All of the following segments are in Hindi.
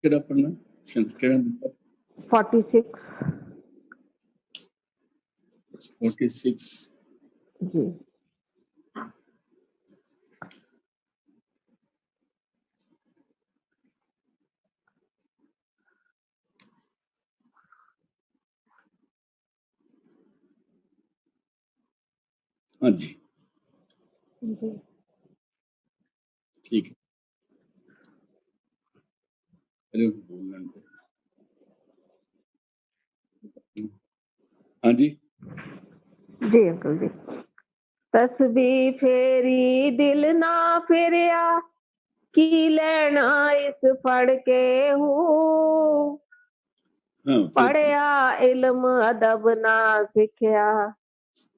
केड़ा पढ़ना केड़ा नंबर 46 46 जी। हाँ जी जी ठीक है। अरे बोलने दो। हाँ जी जी अंकल जी। तस्बी फेरी दिल ना फेरिया की लेना इस पढ़ के हूँ हाँ फिर पढ़िया इल्म अदब ना सिखिया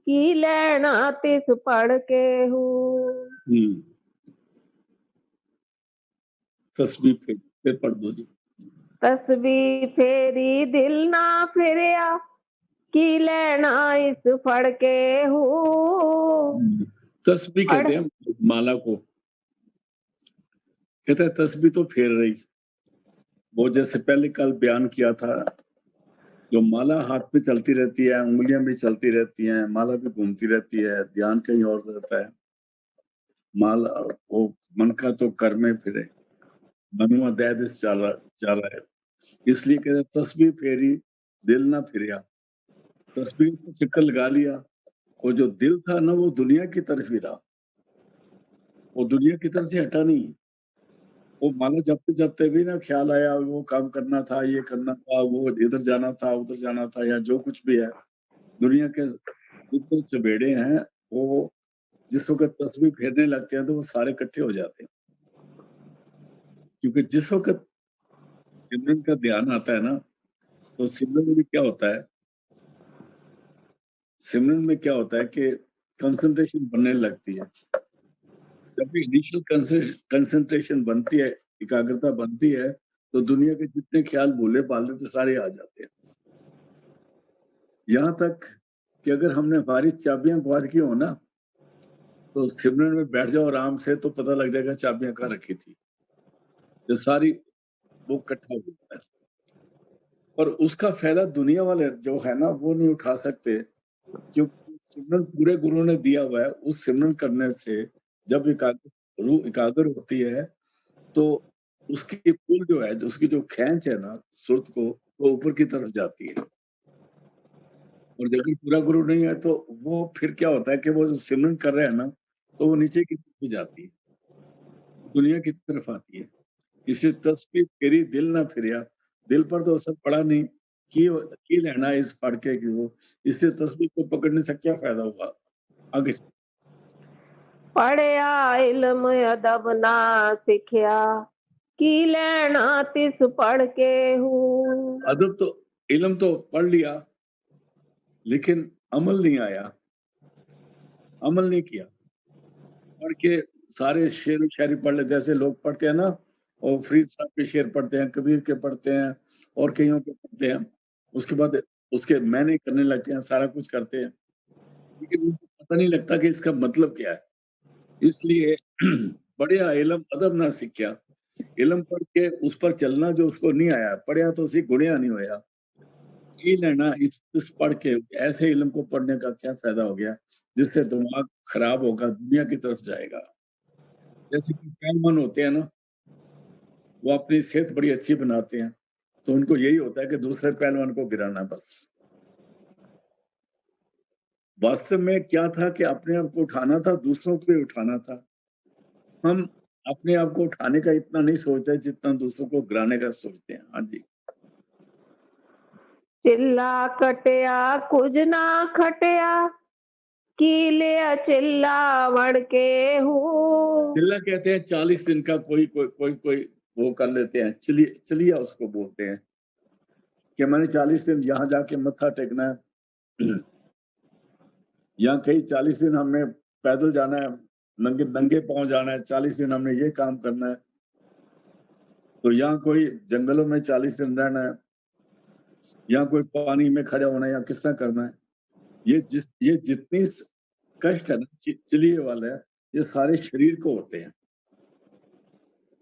की लेना तिस पढ़ के हूँ। तस्बीह फिर पढ़ दो जी। तस्बी फेरी दिल ना फिरिया की लेना इस पढ़ के हूँ। तस्बीह कहते हैं माला को, कहते हैं तस्बीह तो फेर रही, वो जैसे पहले कल बयान किया था, जो माला हाथ पे चलती रहती है, उंगलियां भी चलती रहती हैं, माला भी घूमती रहती है, ध्यान कहीं और रहता है। माला वो मन का तो कर में फिरे, मनुआ दे दिस चाला है, इसलिए कहते हैं तस्बीह फेरी दिल ना फिरिया। तस्बीह को चक्कर लगा लिया, वो जो दिल था ना वो दुनिया की तरफ ही रहा, वो दुनिया की तरफ से हटा नहीं। वो माला जपते जपते भी ना ख्याल आया वो काम करना था, ये करना था, वो इधर जाना था, उधर जाना था, या जो कुछ भी है दुनिया के जितने चबेड़े हैं, वो जिस वक्त तस्बीह फेरने लगते हैं तो वो सारे इकट्ठे हो जाते हैं। क्योंकि जिस वक्त सिमरन का ध्यान आता है ना, तो सिमरन में क्या होता है, सिमरन में क्या होता है कि कंसंट्रेशन बनने लगती है। जब भी इनिशियल कंसंट्रेशन बनती है, एकाग्रता बनती है, तो दुनिया के जितने ख्याल भूले भाले थे सारे आ जाते हैं। यहाँ तक कि अगर हमने हमारी चाबियां गवाच गई हो ना, तो सिमरन में बैठ जाओ आराम से, तो पता लग जाएगा चाबियां कहाँ रखी थी, जो सारी वो इकट्ठा हो जाता है। और उसका फायदा दुनिया वाले जो है ना वो नहीं उठा सकते, क्योंकि सिमरन पूरे गुरु ने दिया हुआ है। उस सिमरन करने से जब रूह एकाग्र होती है, तो उसकी पुल जो है, उसकी जो खींच है ना सुरत को, वो ऊपर की तरफ जाती है। और जब पूरा गुरु नहीं है तो वो फिर क्या होता है कि वो जो सिमरन कर रहे हैं ना, तो वो नीचे की तरफ भी जाती है, दुनिया की तरफ आती है। इसे तस्बीह फेरी दिल ना फिरिया, दिल पर तो असर पड़ा नहीं, की लेना इस पढ़ के कि वो, इससे तस्बीह को पकड़ने से क्या फायदा हुआ आगे। पढ़िया इल्म अदब ना सिखिया की लेना तिस पढ़ के हूँ। अदब तो इल्म तो पढ़ लिया, लेकिन अमल नहीं आया, अमल नहीं किया। पढ़ के सारे शेर शायरी पढ़ ले, जैसे लोग पढ़ते हैं ना, और फरीद साहब के शेर पढ़ते हैं, कबीर के पढ़ते हैं, और कईयों के पढ़ते हैं, उसके बाद उसके मैंने करने लगते हैं, सारा कुछ करते हैं, लेकिन उनको पता नहीं लगता कि इसका मतलब क्या है। इसलिए बढ़िया इल्म अदब ना सीखा, इल्म पढ़ के उस पर चलना जो उसको नहीं आया, पढ़िया तो उसी गुणिया नहीं होया, की लेना इस पढ़ के, ऐसे इल्म को पढ़ने का क्या फायदा हो गया, जिससे दिमाग खराब होगा, दुनिया की तरफ जाएगा। जैसे कि पहलवान होते हैं ना, वो अपनी सेहत बड़ी अच्छी बनाते हैं, तो उनको यही होता है कि दूसरे पहलवान को गिराना बस। वास्तव में क्या था कि अपने आप को उठाना था, दूसरों को भी उठाना था। हम अपने आप को उठाने का इतना नहीं सोचते जितना दूसरों को गिराने का सोचते हैं। हाँ जी। चिल्ला कटिया कुछ ना खटिया की लिया चिल्ला वड़ के हूँ। चिल्ला कहते हैं 40 दिन का कोई वो कर लेते हैं, चलिया उसको बोलते हैं कि मैंने 40 दिन यहाँ जाके मत्था टेकना है, यहाँ कहीं 40 दिन हमने पैदल जाना है, नंगे नंगे पांव जाना है, 40 दिन हमने ये काम करना है, तो यहाँ कोई जंगलों में 40 दिन रहना है, यहाँ कोई पानी में खड़े होना है, या किस तरह करना है। ये जितनी कष्ट है ना चलिए वाला है, ये सारे शरीर को होते हैं।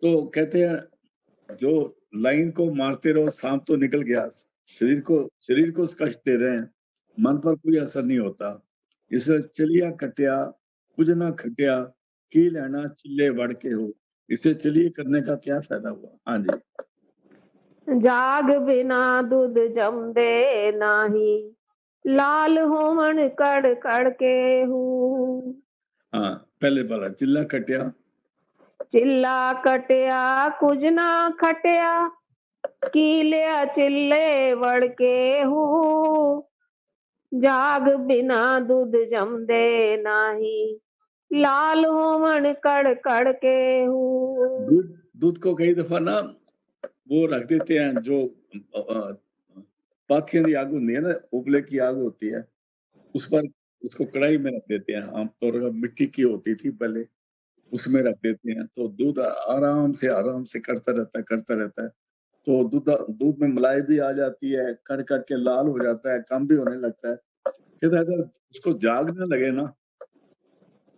तो कहते हैं जो लाइन को मारते रहो, सांप तो निकल गया। शरीर को कष्ट दे रहे हैं, मन पर कोई असर नहीं होता। इसलिए चलिया कटिया, कुछ ना खटिया, की लेना चिल्ले वड़ के हो। इसे चलिए करने का क्या फायदा हुआ? हाँ जी। जाग बिना दूध जमदे नाही, लाल होमन कड़ कड़ के हूँ। हाँ, पहले वाला चिल्ला कटिया। चिल्ला कटिया कुछ ना खटिया, कीलिया चिल्ले वड़ के हूँ। जाग बिना दूध जमदे नाही, लाल होमन कड़ कड़ के हूँ। दूध दूध को कई दफा ना वो रख देते हैं, जो पाथियों की आग होती है ना, उपले की आग होती है, उस पर उसको कढ़ाई में रख देते हैं। आमतौर पर मिट्टी की होती थी पहले, उसमें रख देते हैं, तो दूध आराम से करता रहता है। तो दूध में मलाई भी आ जाती है, कड़ के लाल हो जाता है, कम भी होने लगता है। कहते हैं, अगर उसको जाग ना लगे ना,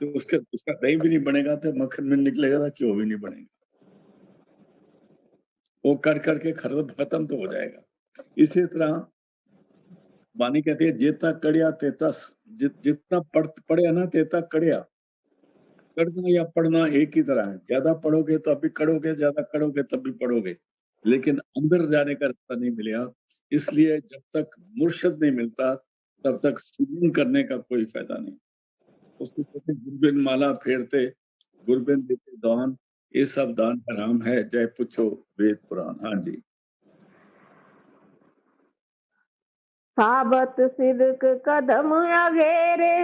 तो उसका दही भी नहीं बनेगा, तो मक्खन भी नहीं निकलेगा, तो घ्यो भी नहीं बनेगा। वो कड़ के खत्म तो हो जाएगा। इसी तरह वाणी कहती है, जेता कड़िया तेता जितना पढ़े ना तेता कड़िया। पढ़ना या पढ़ना एक ही तरह है। ज़्यादा पढ़ोगे तो अभी कढ़ोगे, ज़्यादा कढ़ोगे तब भी पढ़ोगे। लेकिन अंदर जाने का रास्ता नहीं मिलेगा। इसलिए जब तक मुर्शिद नहीं मिलता, तब तक सिमरन करने का कोई फ़ायदा नहीं। उसको कहते हैं गुरबिन माला फेरते, गुरबिन देते दान, ये सब दान का नाम है, जय पूछो वेद पुराण। हाँ जी। साबत सिदक कदम अगेरे,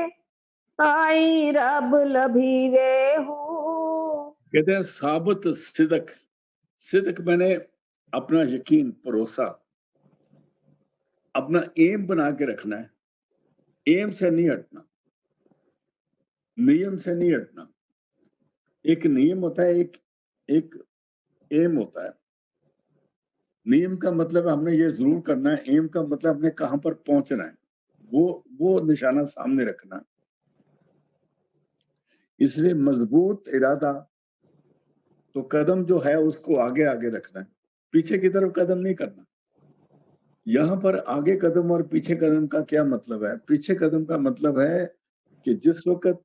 आई रब लभीवे हूँ। कहते हैं साबत सिदक। सिदक मैंने अपना यकीन, भरोसा, अपना एम बना के रखना है। एम से नहीं हटना, नियम से नहीं हटना। एक नियम होता है, एक एम होता है। नियम का मतलब हमने ये ज़रूर करना है, एम का मतलब हमने कहाँ पर पहुँचना है। वो निशाना सामने रखना है। इसलिए मज़बूत इरादा, तो कदम जो है उसको आगे-आगे रखना है। पीछे की तरफ कदम नहीं करना। यहाँ पर आगे कदम और पीछे कदम का क्या मतलब है? पीछे कदम का मतलब है कि जिस वक़्त,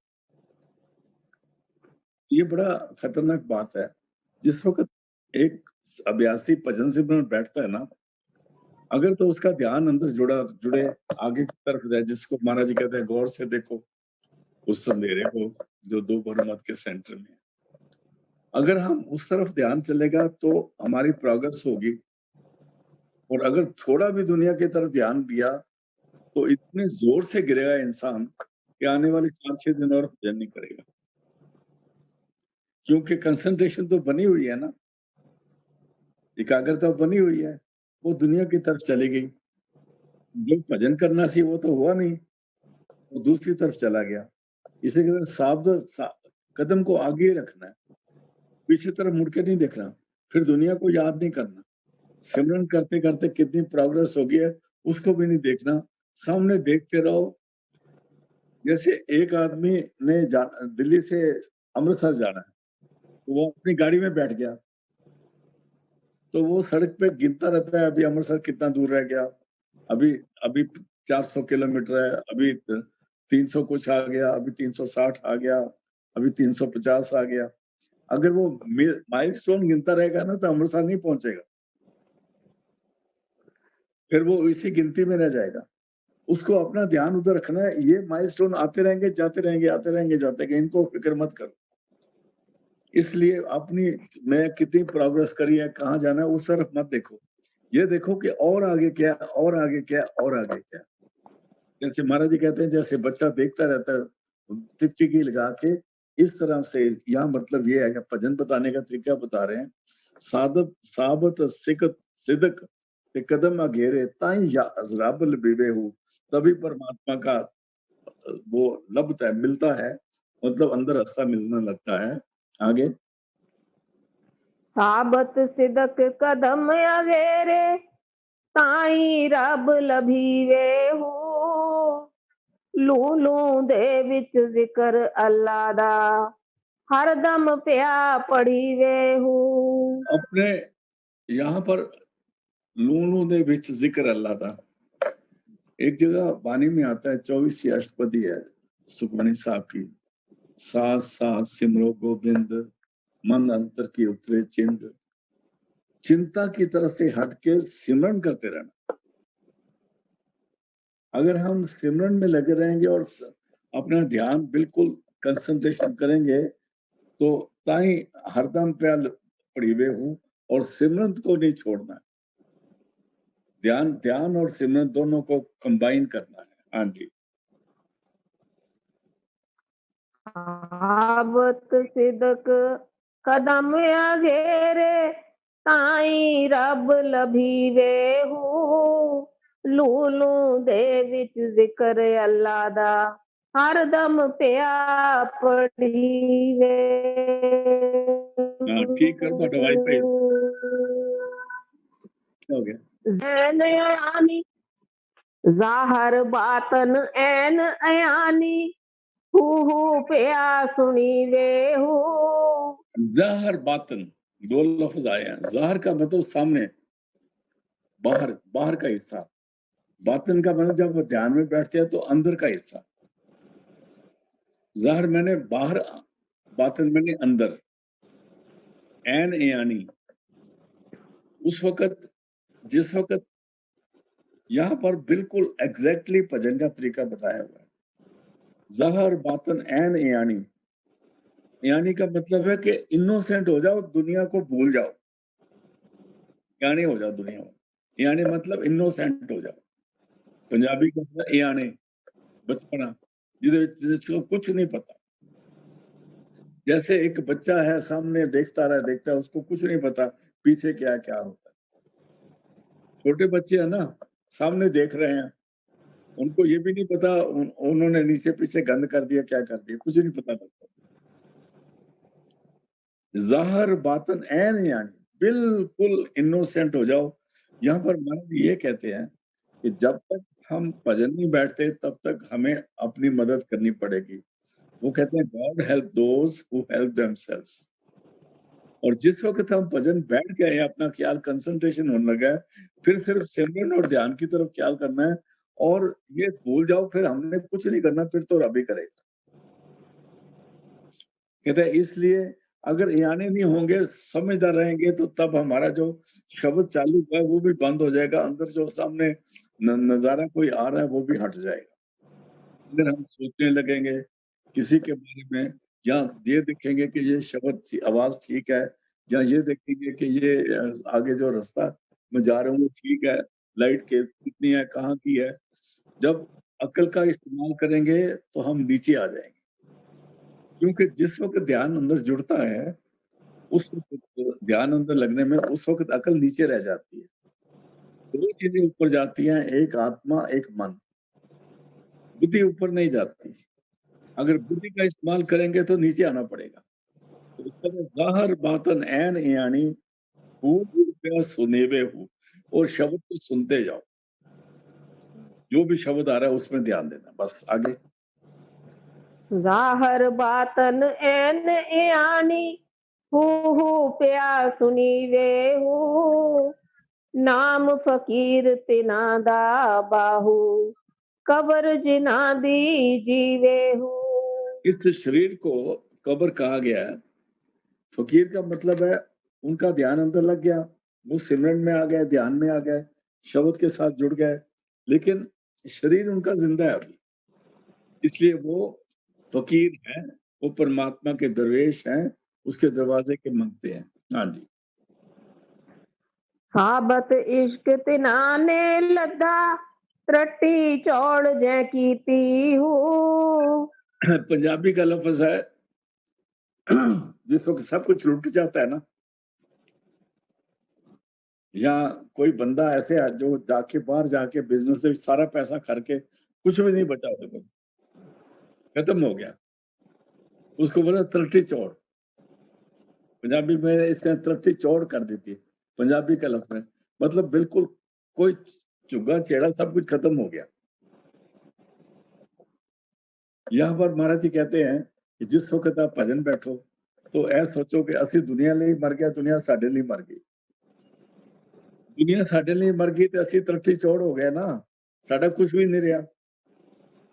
ये बड़ा खतरनाक बात है। जिस वक़्त एक अभ्यासी भजन सिमरन में बैठता है ना, अगर तो उसका ध्यान अंदर जुड़े आगे की तरफ जाए, जिसको महाराज जी कहते हैं गौर से देखो उस अंधेरे को जो दो बहुमत के सेंटर में है। अगर हम उस तरफ ध्यान चलेगा तो हमारी प्रोग्रेस होगी, और अगर थोड़ा भी दुनिया की तरफ ध्यान दिया तो इतने जोर से गिरेगा इंसान कि आने वाले 4-6 दिन और भजन नहीं करेगा। क्योंकि कंसंट्रेशन तो बनी हुई है ना, एकाग्रता बनी हुई है, वो दुनिया की तरफ चली गई। जो भजन करना सी वो तो हुआ नहीं, वो दूसरी तरफ चला गया। इसी के कदम को आगे ही रखना है, पीछे तरफ मुड़ के नहीं देखना, फिर दुनिया को याद नहीं करना। सिमरन करते-करते कितनी प्रोग्रेस हो गई है, उसको भी नहीं देखना, सामने देखते रहो। जैसे एक आदमी ने दिल्ली से अमृतसर जाना है, तो वो अपनी गाड़ी में बैठ गया, तो वो सड़क पे गिनता रहता है, अभी अमृतसर कितना दूर रह गया, अभी अभी 400 किलोमीटर है, अभी 300 कुछ आ गया, अभी 360 आ गया, अभी 350 आ गया। अगर वो माइलस्टोन गिनता रहेगा ना, तो अमृतसर नहीं पहुंचेगा, फिर वो इसी गिनती में रह जाएगा। उसको अपना ध्यान उधर रखना है, ये माइलस्टोन आते रहेंगे, जाते रहेंगे, आते रहेंगे, जाते रहेंगे, इनको फिक्र मत करो। इसलिए अपनी मैं कितनी प्रोग्रेस करी है, कहाँ जाना है, उस तरफ मत देखो। ये देखो कि और आगे क्या है, और आगे क्या है, और आगे क्या है। जैसे महाराज जी कहते हैं, जैसे बच्चा देखता रहता है टिकटिकी लगा के, इस तरह से यहाँ मतलब ये है कि भजन बताने का तरीका बता रहे हैं। सादत साबत सिकत सिदक के कदम अगेरे ताई रब लबीबे हूँ, तभी परमात्मा का वो लभता है, मिलता है, मतलब अंदर रास्ता मिलने लगता है। आगे साबत सिदक कदम अगेरे, ताई रब लभीवे हूँ। लू लू दे विच जिक्र अल्लाह दा, हरदम पिया पढ़ीवे हूँ। अपने यहाँ पर लूणों दे विच जिक्र अल्लाह दा। एक जगह बानी में आता है 24वीं अष्टपदी है सुखमनी साहब की। साथ साथ सिमरो गोबिंद, मन अंतर की उतरे चिंद, चिंता की तरफ से हट के सिमरन करते रहना। अगर हम सिमरन में लगे रहेंगे और अपना ध्यान बिल्कुल कंसंट्रेशन करेंगे तो ताई हरदम प्याल पड़ी हुए हूँ और सिमरन को नहीं छोड़ना है। ध्यान ध्यान और सिमरन दोनों को कंबाइन करना है। हाँ जी। आबत सिदक कदम अगेरे ताई रब लभीवे हूँ लूलू दे विच जिक्र अल्लाह दा हरदम पिया पड़ीवे हाँ, ठीक कर दो दवाई पे। क्या हो गया? आनी जाहर बातन ऐन अयानी हू पिया सुनी वे हू ज़ाहर बातन दो लफ्ज आए हैं। ज़ाहर का मतलब सामने, बाहर, बाहर का हिस्सा। बातन का मतलब जब वो ध्यान में बैठते हैं तो अंदर का हिस्सा। ज़ाहर मैंने बाहर, बातन मैंने अंदर। ऐन यानी उस वक्त, जिस वक्त यहाँ पर बिल्कुल एग्जैक्टली भजन का तरीका बताया हुआ है। ज़ाहर बातन ऐन यानी का मतलब है कि इनोसेंट हो जाओ, दुनिया को भूल जाओ। यानी हो जाओ दुनिया में। यानी मतलब इनोसेंट हो जाओ। पंजाबी का मतलब यानी बचपना, जिसको कुछ नहीं पता। जैसे एक बच्चा है सामने देखता रहा, उसको कुछ नहीं पता पीछे क्या क्या होता है। छोटे बच्चे है ना, सामने देख रहे हैं, उनको ये भी नहीं पता उन्होंने नीचे पीछे गंद कर दिया, क्या कर दिया, कुछ नहीं पता लगता। ज़ाहिर बातन ऐन यानी बिल्कुल इनोसेंट हो जाओ। यहाँ पर महाराज ये कहते हैं कि जब तक हम भजन नहीं बैठते तब तक हमें अपनी मदद करनी पड़ेगी। वो कहते हैं God help those who help themselves. और जिस वक़्त हम भजन बैठ गए हैं, अपना ख्याल कंसंट्रेशन होने लगा है, फिर सिर्फ सिमरन और ध्यान की तरफ ख्याल करना है और ये भूल जाओ, फिर हमने कुछ नहीं करना, फिर तो रब ही करेगा। कहते हैं इसलिए अगर यानी नहीं होंगे, समझदार रहेंगे तो तब हमारा जो शब्द चालू हुआ है वो भी बंद हो जाएगा, अंदर जो सामने नज़ारा कोई आ रहा है वो भी हट जाएगा। अगर हम सोचने लगेंगे किसी के बारे में या ये देखेंगे कि ये शब्द आवाज़ ठीक है या ये देखेंगे कि ये आगे जो रास्ता मैं जा रहा हूँ वो ठीक है, लाइट के कितनी है, कहाँ की है। जब अक्ल का इस्तेमाल करेंगे तो हम नीचे आ जाएँगे। क्योंकि जिस वक़्त ध्यान अंदर जुड़ता है, उस वक़्त ध्यान अंदर लगने में उस वक़्त अकल नीचे रह जाती है। 2 चीज़ें ऊपर जाती हैं, एक आत्मा, एक मन। बुद्धि ऊपर नहीं जाती। अगर बुद्धि का इस्तेमाल करेंगे तो नीचे आना पड़ेगा। तो इसका मतलब ज़ाहिर बातन ऐन यानी खूब रुपया सुनेवे हूँ और शब्द को सुनते जाओ। जो भी शब्द आ रहा है उसमें ध्यान देना। बस आगे। जाहर बातन ऐन यानी हू पिया सुनी वे हू नाम फकीर तिना दा बाहू कबर जिना दी जीवे हूँ इस शरीर को कब्र कहा गया है। फकीर का मतलब है उनका ध्यान अंदर लग गया, वो सिमरन में आ गए, ध्यान में आ गए, शब्द के साथ जुड़ गए, लेकिन शरीर उनका जिंदा है अभी, इसलिए वो फकीर है, वो परमात्मा के दरवेश हैं, उसके दरवाजे के मंगते हैं। हाँ जी। साबत इश्क तिना ने लद्दा त्रट्टी चौड़ जै कीती हूँ पंजाबी का लफ्ज है जिस वक्त सब कुछ लुट जाता है ना, या कोई बंदा ऐसे है जो जाके बाहर जाके बिजनेस से सारा पैसा करके कुछ भी नहीं बचा, उसको खत्म हो गया, उसको बोला त्रट्टी चौड़। पंजाबी में इस तरह त्रट्टी चौड़ कर देती है, पंजाबी का लफ्ज है, मतलब बिल्कुल कोई चुग्गा चेड़ा सब कुछ खत्म हो गया। यहाँ पर महाराज जी कहते हैं कि जिस वक्त आप भजन बैठो तो ऐ सोचो कि असि दुनिया लिए मर गया, दुनिया साडे लिए मर गई। दुनिया साडे ਲਈ ਮਰ ਗਈ ਤੇ ਅਸੀਂ ਤਰੱਟੀ ਚੌੜ ਹੋ ਗਏ ਨਾ। ਸਾਡਾ ਕੁਝ ਵੀ ਨਹੀਂ ਰਿਹਾ।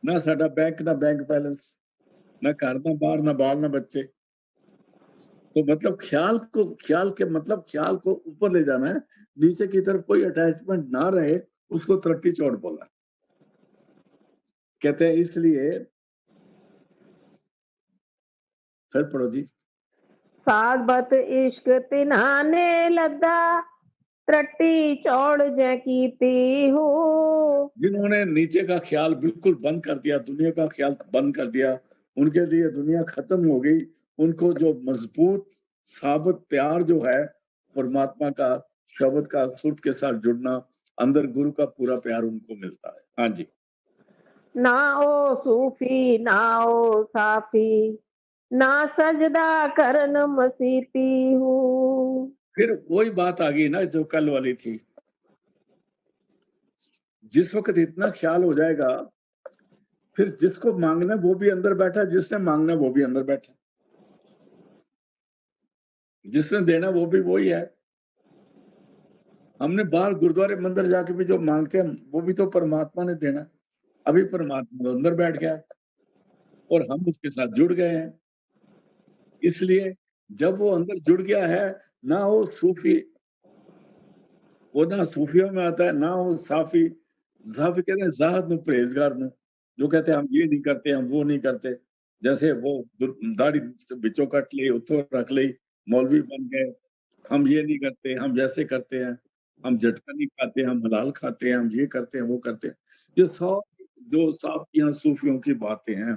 ਨਾ ਸਾਡਾ ਬੈਂਕ, ਨਾ ਬੈਂਕ बैलेंस, ना घर, ना बार, ना बाल, ना बच्चे। तो मतलब ख्याल को ऊपर ले जाना है, नीचे की तरफ कोई अटैचमेंट ना रहे, उसको तरक्की चौड़ बोला है। कहते हैं इसलिए फिर पढ़ो जी। साबत इश्क तिन्हाने लद्दा त्रट्टी चौड़ जै कीती हो। जिन्होंने नीचे का ख्याल बिल्कुल बंद कर दिया, दुनिया का ख्याल बंद कर दिया, उनके लिए दुनिया खत्म हो गई। उनको जो मजबूत साबित प्यार जो है परमात्मा का, शब्द का, सुर के साथ जुड़ना, अंदर गुरु का पूरा प्यार उनको मिलता है। हाँ जी। ना ओ सूफी ना ओ साफी ना सजदा करन मसीती हूँ। फिर वही बात आ गई ना जो कल वाली थी। जिस वक्त इतना ख्याल हो जाएगा, फिर जिसको मांगना वो भी अंदर बैठा, जिसने मांगना वो भी अंदर बैठा, जिसने देना वो भी वही है। हमने बाहर गुरुद्वारे मंदिर जाके भी जो मांगते हैं वो भी तो परमात्मा ने देना। अभी परमात्मा अंदर बैठ गया और हम उसके साथ जुड़ गए हैं। इसलिए जब वो अंदर जुड़ गया है, ना वो सूफी, वो ना सूफियों में आता है, ना वो साफी। साफी कहते हैं ज़ाहिद नु परहेज़गार नु, जो कहते हैं हम ये नहीं करते, हम वो नहीं करते। जैसे वो दाढ़ी बिचों कट ली, उत्थों रख ली, मौलवी बन गए। हम ये नहीं करते, हम वैसे करते हैं, हम झटका नहीं खाते, हम हलाल खाते हैं, हम ये करते हैं, वो करते हैं। ये सब जो साफ़िया सूफियों की बातें हैं।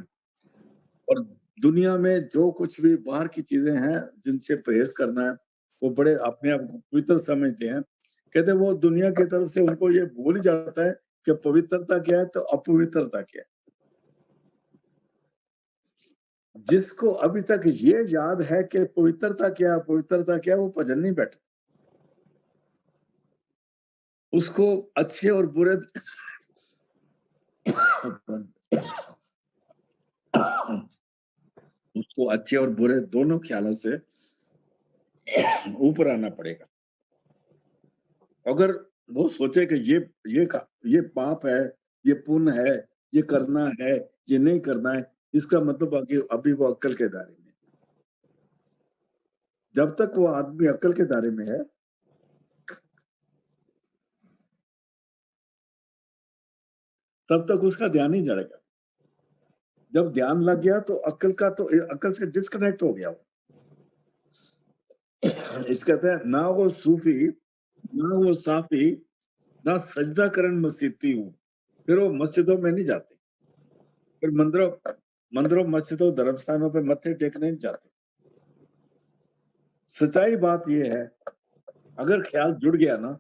और दुनिया में जो कुछ भी बाहर की चीज़ें हैं, जिनसे परहेज़ करना है, वो बड़े अपने आप को पवित्र समझते हैं। कहते हैं वो दुनिया की तरफ से उनको ये भूल ही जाता है कि पवित्रता क्या है, तो अपवित्रता क्या है। जिसको अभी तक ये याद है कि पवित्रता क्या है, अपवित्रता क्या है, वो भजन नहीं बैठा। उसको अच्छे और बुरे उसको अच्छे और बुरे दोनों ख्यालों से ऊपर आना पड़ेगा। अगर वो सोचे कि ये पाप है, ये पुण्य है, ये करना है, ये नहीं करना है, इसका मतलब आगे अभी वो अक्ल के दायरे में है। जब तक वो आदमी अक्ल के दायरे में है, तब तक उसका ध्यान नहीं जड़ेगा। जब ध्यान लग गया तो अक्ल से डिस्कनेक्ट हो गया वो। इस कहते हैं ना वो सूफी, ना वो साफी, ना सजदा करन मसीती हूँ। फिर वो मस्जिदों में नहीं जाते। फिर मंदिरों, मस्जिदों, धर्म स्थानों पे मत्थे टेकने नहीं जाते। सच्चाई बात ये है, अगर ख्याल जुड़ गया ना,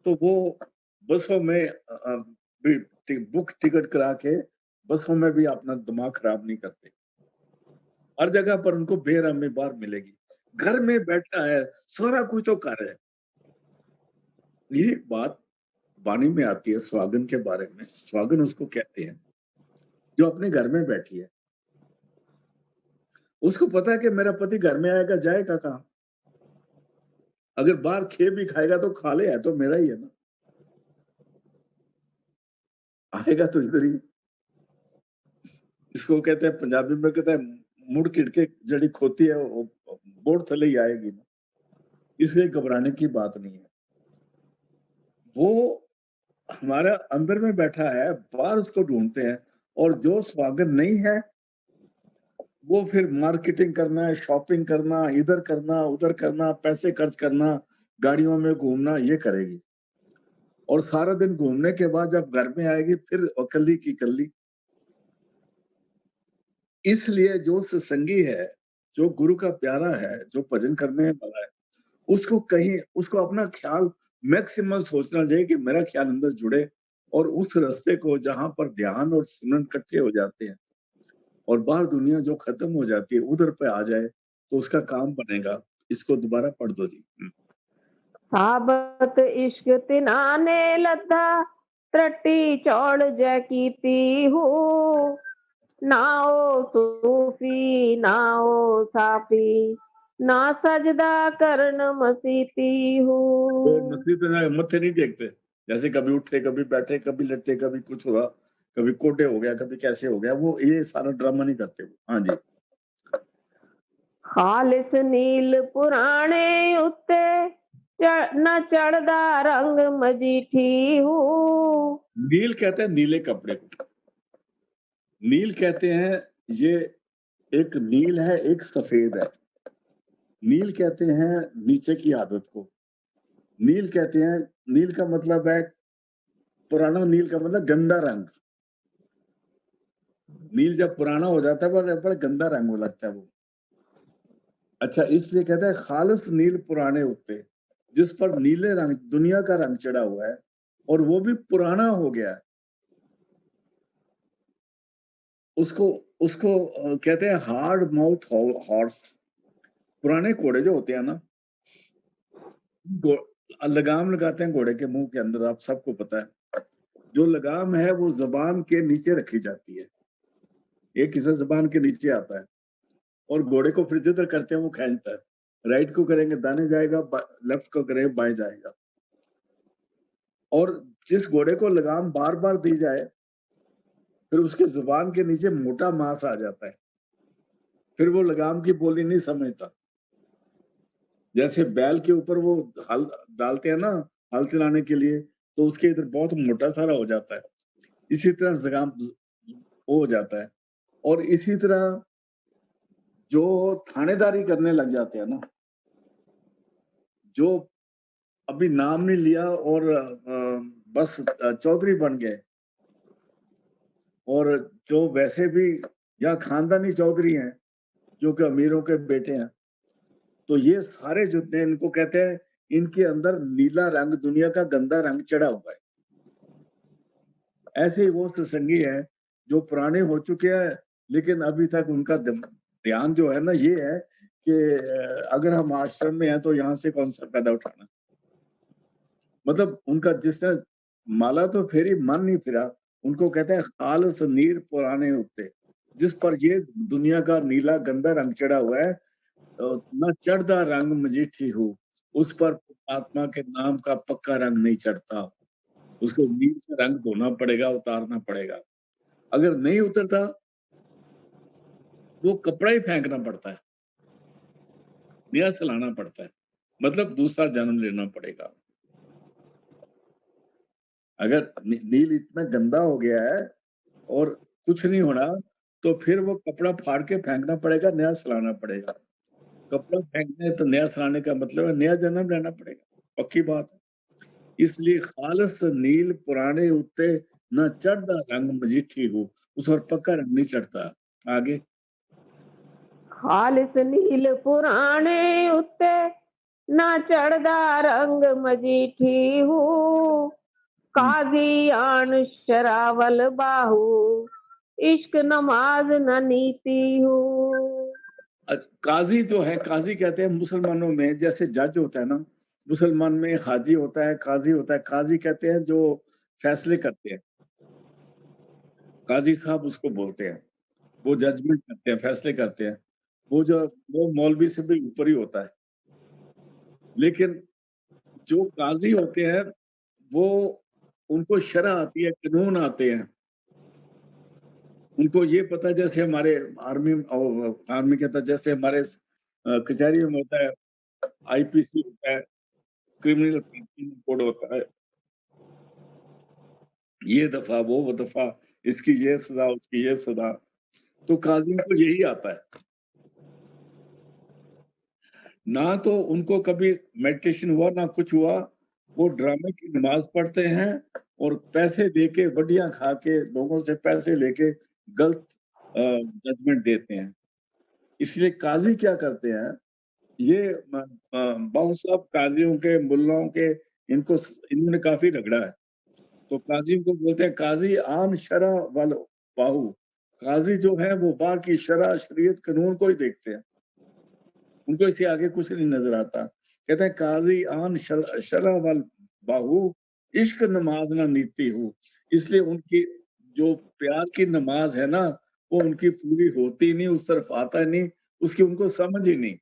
तो वो बसों में बुक टिकट करा के बसों में भी अपना दिमाग खराब नहीं करते। हर जगह पर उनको बेरहमी बार मिलेगी। घर में बैठा है, सारा कुछ तो कर है। ये बात वाणी में आती है सुहागन के बारे में। सुहागन उसको कहते हैं, जो अपने घर में बैठी है। उसको पता है कि मेरा पति घर में आएगा, जाएगा कहाँ? अगर बाहर खे भी खाएगा तो खा ले, है तो मेरा ही है ना। आएगा तो इधर ही। इसको कहते हैं पंजाबी में कहते हैं मुड़ किड़ के जड़ी खोती है वो बोड़ थले ही आएगी ना। इसलिए घबराने की बात नहीं है। वो हमारा अंदर में बैठा है, बाहर उसको ढूँढते हैं। और जो सुहागन नहीं है, वो फिर मार्केटिंग करना है, शॉपिंग करना, इधर करना, उधर करना, पैसे खर्च करना, गाड़ियों में घूमना, ये करेगी। और सारा दिन घूमने के बाद जब घर में आएगी फिर अकल्ली की कल्ली। इसलिए जो सत्संगी है, जो गुरु का प्यारा है, जो भजन करने वाला है, उसको अपना ख्याल मैक्सिमम सोचना चाहिए कि मेरा ख्याल अंदर जुड़े और उस रास्ते को जहाँ पर ध्यान और सिमरन इकट्ठे हो जाते हैं और बाहर दुनिया जो खत्म हो जाती है उधर पे आ जाए, तो उसका काम बनेगा। इसको दोबारा पढ़ दो जी। साबत इश्क तिन्हाने लद्दा त्रट्टी चौड़ जै कीती हूँ। ना ओ सूफी ना ओ साफी ना सजदा करन मसीती वो हूँ। मसीह पे ना मत्थे नहीं टेकते। जैसे कभी उठे, कभी बैठे, कभी लेटे, कभी कुछ हुआ, कभी कोटे हो गया, कभी कैसे हो गया, वो ये सारा ड्रामा नहीं करते वो। हाँ जी। खालिस नील पुराणे उत्ते न चढ़दा रंग मजीठी हूँ। नील कहते हैं नीले कपड़े को। नील कहते हैं ये एक नील है, एक सफेद है। नील कहते हैं नीचे की आदत को। नील कहते हैं, नील का मतलब है पुराना, नील का मतलब गंदा रंग। नील जब पुराना हो जाता है बड़ा गंदा रंग हो लगता है वो। अच्छा, इसलिए कहते हैं खालिस नील पुराने उत्ते, जिस पर नीले रंग दुनिया का रंग चढ़ा हुआ है और वो भी पुराना हो गया है। उसको उसको कहते हैं हार्ड माउथ हॉर्स। पुराने घोड़े जो होते हैं ना, लगाम लगाते हैं घोड़े के मुंह के अंदर, आप सबको पता है। जो लगाम है वो जबान के नीचे रखी जाती है, एक हिस्सा जबान के नीचे आता है और घोड़े को फिर जिधर करते हैं वो खींचता है। राइट को करेंगे दाने जाएगा, लेफ्ट को करेंगे बाएं जाएगा। और जिस घोड़े को लगाम बार बार दी जाए, फिर उसके जुबान के नीचे मोटा मांस आ जाता है, फिर वो लगाम की बोली नहीं समझता। जैसे बैल के ऊपर वो हल डालते हैं ना, हल चलाने के लिए, तो उसके इधर बहुत मोटा सारा हो जाता है। इसी तरह लगाम वो हो जाता है। और इसी तरह जो थानेदारी करने लग जाते हैं ना, जो अभी नाम नहीं लिया और बस चौधरी बन गए, और जो वैसे भी या खानदानी चौधरी हैं, जो कि अमीरों के बेटे हैं, तो ये सारे जितने, इनको कहते हैं, इनके अंदर नीला रंग, दुनिया का गंदा रंग चढ़ा हुआ है। ऐसे ही वो सत्संगी हैं जो पुराने हो चुके हैं, लेकिन अभी तक उनका ध्यान जो है ना ये है कि अगर हम आश्रम में हैं तो यहाँ से कौन सा फायदा उठाना। मतलब उनका जिसने माला तो फेरी मन नहीं फिरा, उनको कहते हैं खालिस नीर पुराने उत्ते, जिस पर ये दुनिया का नीला गंदा रंग चढ़ा हुआ है। न चढ़दा रंग मजीठी हूँ, उस पर आत्मा के नाम का पक्का रंग नहीं चढ़ता। उसको नील से रंग धोना पड़ेगा, उतारना पड़ेगा। अगर नहीं उतरता, वो कपड़ा ही फेंकना पड़ता है, नया सिलाना पड़ता है, मतलब दूसरा जन्म लेना पड़ेगा। अगर नील इतना गंदा हो गया है और कुछ नहीं होना, तो फिर वो कपड़ा फाड़ के फेंकना पड़ेगा, नया सिलाना पड़ेगा। कपड़ा फेंकने तो नया सिलाने का मतलब है नया जन्म लेना पड़ेगा, पक्की बात है। इसलिए खालिस नील पुराने उत्ते न चढ़दा रंग मजीठी हो, उस पर पक्का रंग नहीं चढ़ता। आगे खालिस नील पुराणे उत्ते न चढ़दा रंग मजीठी हूँ। काजी आन शरावल बाहू इश्क नमाज न नीति हूँ। काजी जो है, काजी कहते हैं मुसलमानों में, जैसे जज होता है ना, मुसलमान में हाजी होता है, काजी होता है। काजी कहते हैं जो फैसले करते हैं, काजी साहब उसको बोलते हैं। वो जजमेंट करते हैं, फैसले करते हैं। वो मौलवी से भी ऊपर ही होता है। लेकिन जो काजी होते हैं, वो उनको शरअ आती है, कानून आते हैं। उनको ये पता है, जैसे हमारे आर्मी कहता है, जैसे हमारे कचहरी में होता है, आईपीसी होता है, क्रिमिनल कोड होता है, ये दफा वो दफा, इसकी ये सजा, उसकी ये सजा। तो काजियों को यही आता है। ना तो उनको कभी मेडिटेशन हुआ, ना कुछ हुआ। वो ड्रामे की नमाज पढ़ते हैं और पैसे लेके, वड्डियां खा के, लोगों से पैसे लेके गलत जजमेंट देते हैं। इसलिए काजी क्या करते हैं, ये बाबू साहब काजियों के, मुल्लाओं के, इन्होंने काफी रगड़ा है। तो काजी को बोलते हैं काजी आन शरा वल बाहू। काजी जो है वो बाकी शरा, शरीयत, कानून को ही देखते हैं, उनको इससे आगे कुछ नहीं नजर आता। कहते हैं काजी आन शरा वल बाहू इश्क नमाज ना नीति हूँ। इसलिए उनकी जो प्यार की नमाज है ना, वो उनकी पूरी होती नहीं, उस तरफ आता नहीं, उसकी उनको समझ ही नहीं।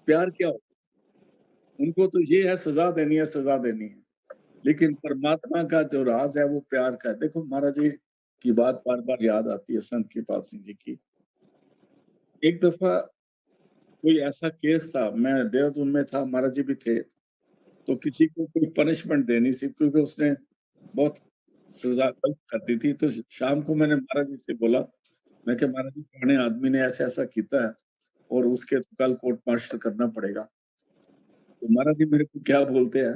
प्यार क्या होता है? उनको तो ये है सज़ा देनी है, सज़ा देनी है। लेकिन परमात्मा का जो राज़ है वो प्यार का है। देखो महाराज जी की बात बार-बार याद आती है संत कृपाल सिंह जी की। एक दफ़ा कोई ऐसा केस था, मैं देहरादून में था, महाराज जी भी थे, तो किसी को कोई पनिशमेंट देनी थी क्योंकि उसने बहुत सज़ा गलत कर दी थी। तो शाम को मैंने महाराज जी से बोला, मैं कहा महाराज जी फलाने आदमी ने ऐसा-ऐसा कीता है और उसके कल कोर्ट मार्शल करना पड़ेगा। तो महाराज जी मेरे को क्या बोलते हैं,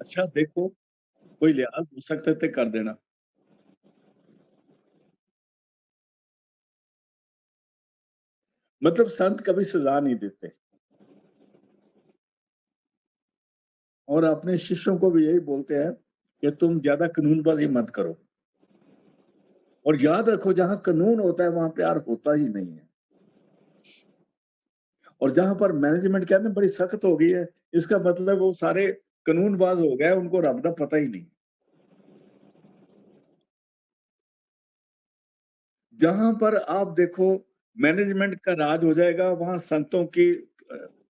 अच्छा देखो कोई लिहाज़ हो सकता है तो कर देना। मतलब संत कभी सज़ा नहीं देते और अपने शिष्यों को भी यही बोलते हैं कि तुम ज़्यादा कानूनबाज़ी मत करो और याद रखो जहाँ कानून होता है वहाँ प्यार होता ही नहीं है। और जहाँ पर मैनेजमेंट कहते हैं बड़ी सख्त हो गई है, इसका मतलब वो सारे कानूनबाज़ हो गए, उनको रब का पता ही नहीं। जहाँ पर आप देखो मैनेजमेंट का राज हो जाएगा, वहाँ संतों की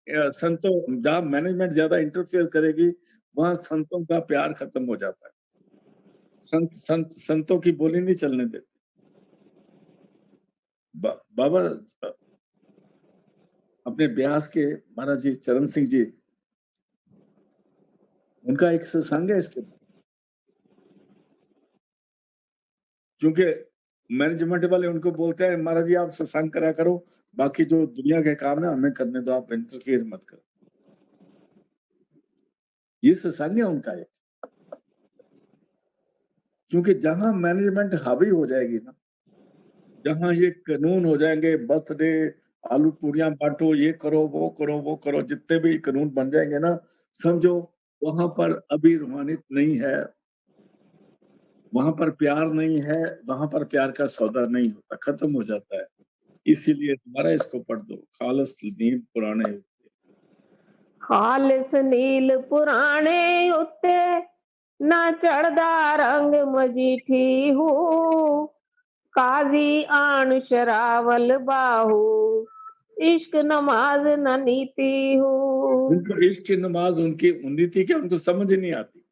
संतों जहाँ मैनेजमेंट ज़्यादा इंटरफेयर करेगी, वहाँ संतों का प्यार खत्म हो जाता है। संतों की बोली नहीं चलने देते। बाबा अपने ब्यास के महाराज जी चरण सिंह जी, उनका एक सत्संग है इसके क्योंकि मैनेजमेंट वाले उनको बोलते हैं महाराज जी आप सत्संग करा करो, बाकी जो दुनिया के काम है हमें करने दो, आप इंटरफेयर मत करो। ये सत्संग है उनका एक। क्योंकि जहाँ मैनेजमेंट हावी हो जाएगी ना, जहाँ ये कानून हो जाएंगे, बर्थडे, आलू पूरियां बांटो, ये करो, वो करो, जितने भी कानून बन जाएंगे ना, समझो वहां पर अभी रूहानियत नहीं है, वहां पर प्यार नहीं है, वहां पर प्यार का सौदा नहीं होता, खत्म हो जाता है। इसीलिए दोबारा इसको पढ़ दो, खालस नीम पुराने। खालिस नील पुराने उत्ते ना चढ़दा रंग मजीठी हूँ काजी आन शरावल बाहू इश्क नमाज न नीति हूँ। उनको इश्क की नमाज उनकी उन्नति क्या उनको समझ ही नहीं आती।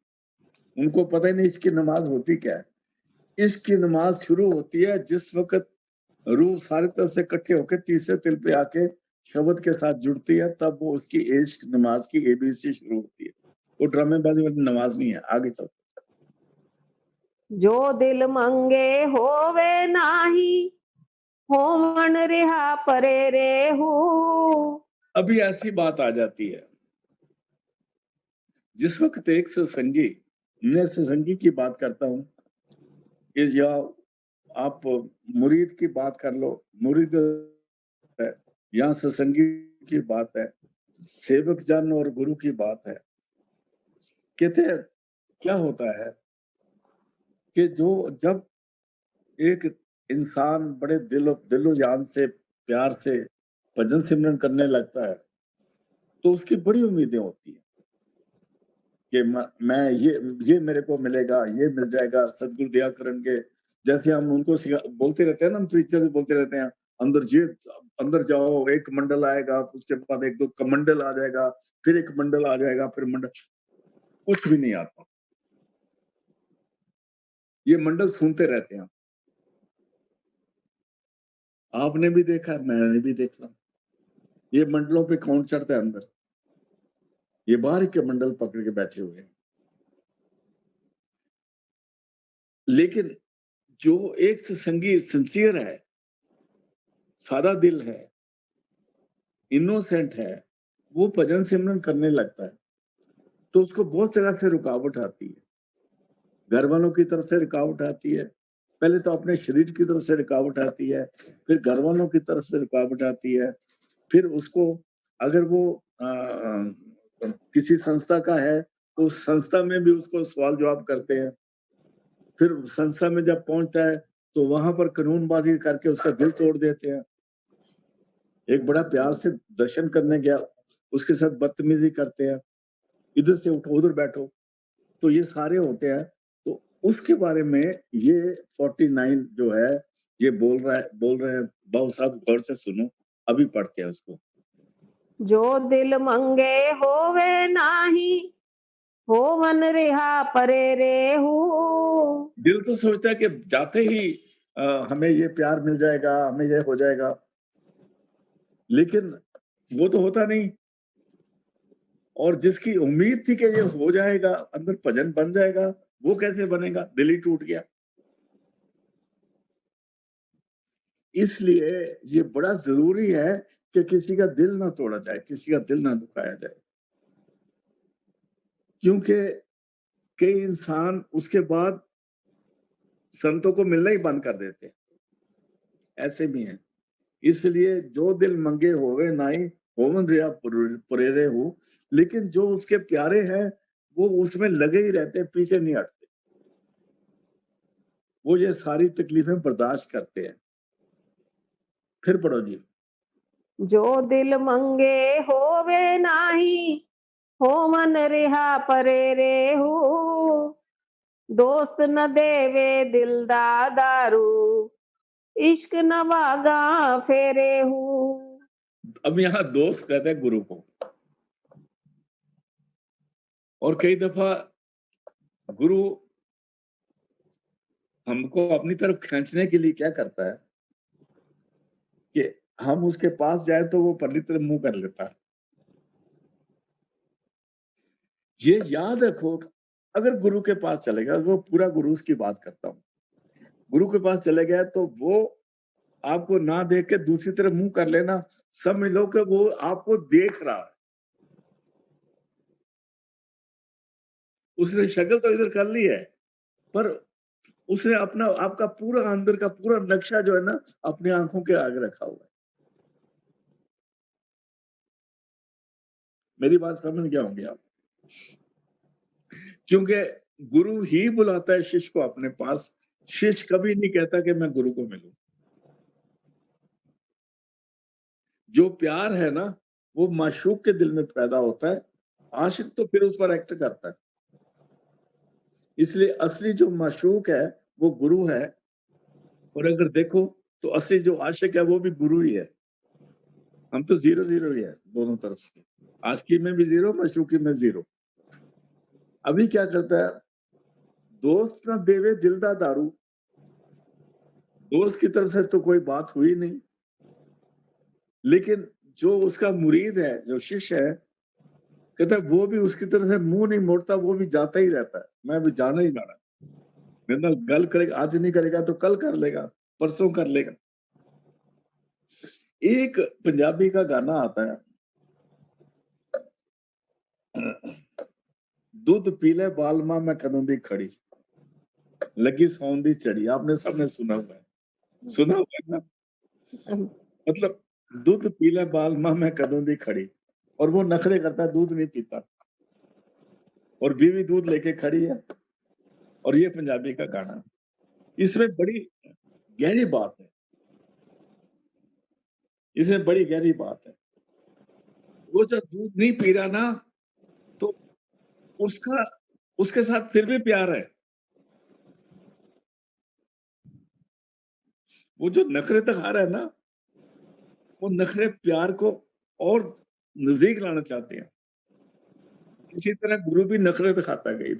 उनको पता ही नहीं इश्क की नमाज होती क्या है। इश्क की नमाज शुरू होती है जिस वक़्त रूह सारी तरफ से इकट्ठे होके तीसरे तिल पे आके शब्द के साथ जुड़ती है, तब वो उसकी इश्क नमाज की एबीसी शुरू होती है। वो ड्रामेबाज़ी वाली नमाज नहीं है, आगे चल। जो दिल मंगे होवे नाही होमन रिहा परे रे हूँ। अभी ऐसी बात आ जाती है, जिस वक़्त एक सत्संगी, मैं सत्संगी की बात करता हूँ कि या आप मुरीद की बात कर लो, मुरीद है, यहाँ सत्संगी की बात है, सेवक जन और गुरु की बात है। कहते हैं क्या होता है कि जो जब एक इंसान बड़े दिलो जान से प्यार से भजन सिमरन करने लगता है, तो उसकी बड़ी उम्मीदें होती हैं कि मैं ये मेरे को मिलेगा, ये मिल जाएगा, सदगुरु दया करेंगे। जैसे हम उनको बोलते रहते हैं ना, हम प्रीचर्स बोलते रहते हैं, अंदर ये अंदर जाओ, एक मंडल आएगा, उसके बाद 1-2 कमंडल आ जाएगा, फिर एक मंडल आ जाएगा, फिर मंडल कुछ भी नहीं आता। ये मंडल सुनते रहते हैं। आपने भी देखा है, मैंने भी देखा। ये मंडलों पे कौन चढ़ता है अंदर? ये बाहर के मंडल पकड़ के बैठे हुए हैं। लेकिन जो एक सत्संगी सिंसियर है, सादा दिल है, इनोसेंट है, वो भजन सिमरन करने लगता है, तो उसको बहुत जगह से रुकावट आती है। घर वालों की तरफ से रुकावट आती है, पहले तो अपने शरीर की तरफ से रुकावट आती है, फिर घर वालों की तरफ से रुकावट आती है, फिर उसको अगर वो किसी संस्था का है, तो उस संस्था में भी उसको सवाल-जवाब करते हैं। फिर संस्था में जब पहुँचता है, तो वहाँ पर कानूनबाज़ी करके उसका दिल तोड़ देते हैं। एक बड़ा प्यार से दर्शन करने गया, उसके साथ बदतमीज़ी करते हैं, इधर से उठो, उधर बैठो, तो ये सारे होते हैं। तो उसके बारे में ये 49 जो है, ये बोल रहे हैं, बाबू साहब गौर से सुनो, अभी पढ़ते हैं उसको। जो दिल मंगे होवे नाही, होवन रिहा परे रेहू। दिल तो सोचता है कि जाते ही हमें ये प्यार मिल जाएगा, हमें ये हो जाएगा, लेकिन वो तो होता नहीं। और जिसकी उम्मीद थी कि ये हो जाएगा, अंदर भजन बन जाएगा, वो कैसे बनेगा? दिल ही टूट गया। इसलिए ये बड़ा ज़रूरी है कि किसी का दिल ना तोड़ा जाए, किसी का दिल ना दुखाया जाए। क्योंकि कई इंसान उसके बाद संतों को मिलना ही बंद कर देते हैं, ऐसे भी हैं। इसलिए जो दिल मंगे होवे नाई, होवन रिया परेरे हो, लेकिन जो उसके प्यारे हैं, वो उसमें लगे ही रहते हैं, पीछे नहीं हटते। वो ये सारी तकलीफें बर्दाश्त करते हैं। फिर पढ़ो जी। जो दिल मंगे होवे नाही, होवन रिहा परे रेहू। दोस्त न देवे दिल दा दारू, इश्क न वागा फेरे हूँ। अब यहाँ दोस्त कहते हैं गुरु को। और कई दफा गुरु हमको अपनी तरफ खींचने के लिए क्या करता है कि हम उसके पास जाए तो वो परली तरफ मुंह कर लेता है। ये याद रखो, अगर गुरु के पास चले गया, वो पूरा गुरु की बात करता हूँ, गुरु के पास चले गए तो वो आपको ना देख के दूसरी तरफ मुंह कर लेना, समझ लो कि वो आपको देख रहा है। उसने शक्ल तो इधर कर ली है, पर उसने अपना आपका पूरा अंदर का पूरा नक्शा जो है ना अपनी आंखों के आगे रखा हुआ है। मेरी बात समझ गया होंगे आप? क्योंकि गुरु ही बुलाता है शिष्य को अपने पास। शिष्य कभी नहीं कहता कि मैं गुरु को मिलूं। जो प्यार है ना, वो माशूक के दिल में पैदा होता है, आशिक तो फिर उस पर एक्ट करता है। इसलिए असली जो माशूक है वो गुरु है, और अगर देखो तो असली जो आशिक है वो भी गुरु ही है। हम तो 0-0 ही है दोनों तरफ से, आशिकी में भी 0, माशूकी में 0। अभी क्या करता है, दोस्त ना देवे दिल दा दारू, दोस्त की तरफ से तो कोई बात हुई नहीं, लेकिन जो उसका मुरीद है, जो शिष्य है, कहता है वो भी उसकी तरफ से मुंह नहीं मोड़ता, वो भी जाता ही रहता है। मैं भी जाना ही जाना, मेरे नाल गल करेगा, आज नहीं करेगा तो कल कर लेगा, परसों कर लेगा। एक पंजाबी का गाना आता है, दूध पीले बालमा मैं कदों दी खड़ी, लगी सौन दी चढ़ी। आपने सबने सुना हुआ है, सुना हुआ है ना? मतलब दूध पीले बालमा मैं कदों दी खड़ी, और वो नखरे करता है, दूध नहीं पीता, और बीवी दूध लेके खड़ी है। और ये पंजाबी का गाना है। इसमें बड़ी गहरी बात है, इसमें बड़ी गहरी बात है। वो जब दूध नहीं पी रहा ना, तो उसका उसके साथ फिर भी प्यार है। वो जो नखरे दिखा रहा है ना, वो नखरे प्यार को और नजदीक लाना चाहते हैं। इसी तरह गुरु भी नखरे दिखाता है कई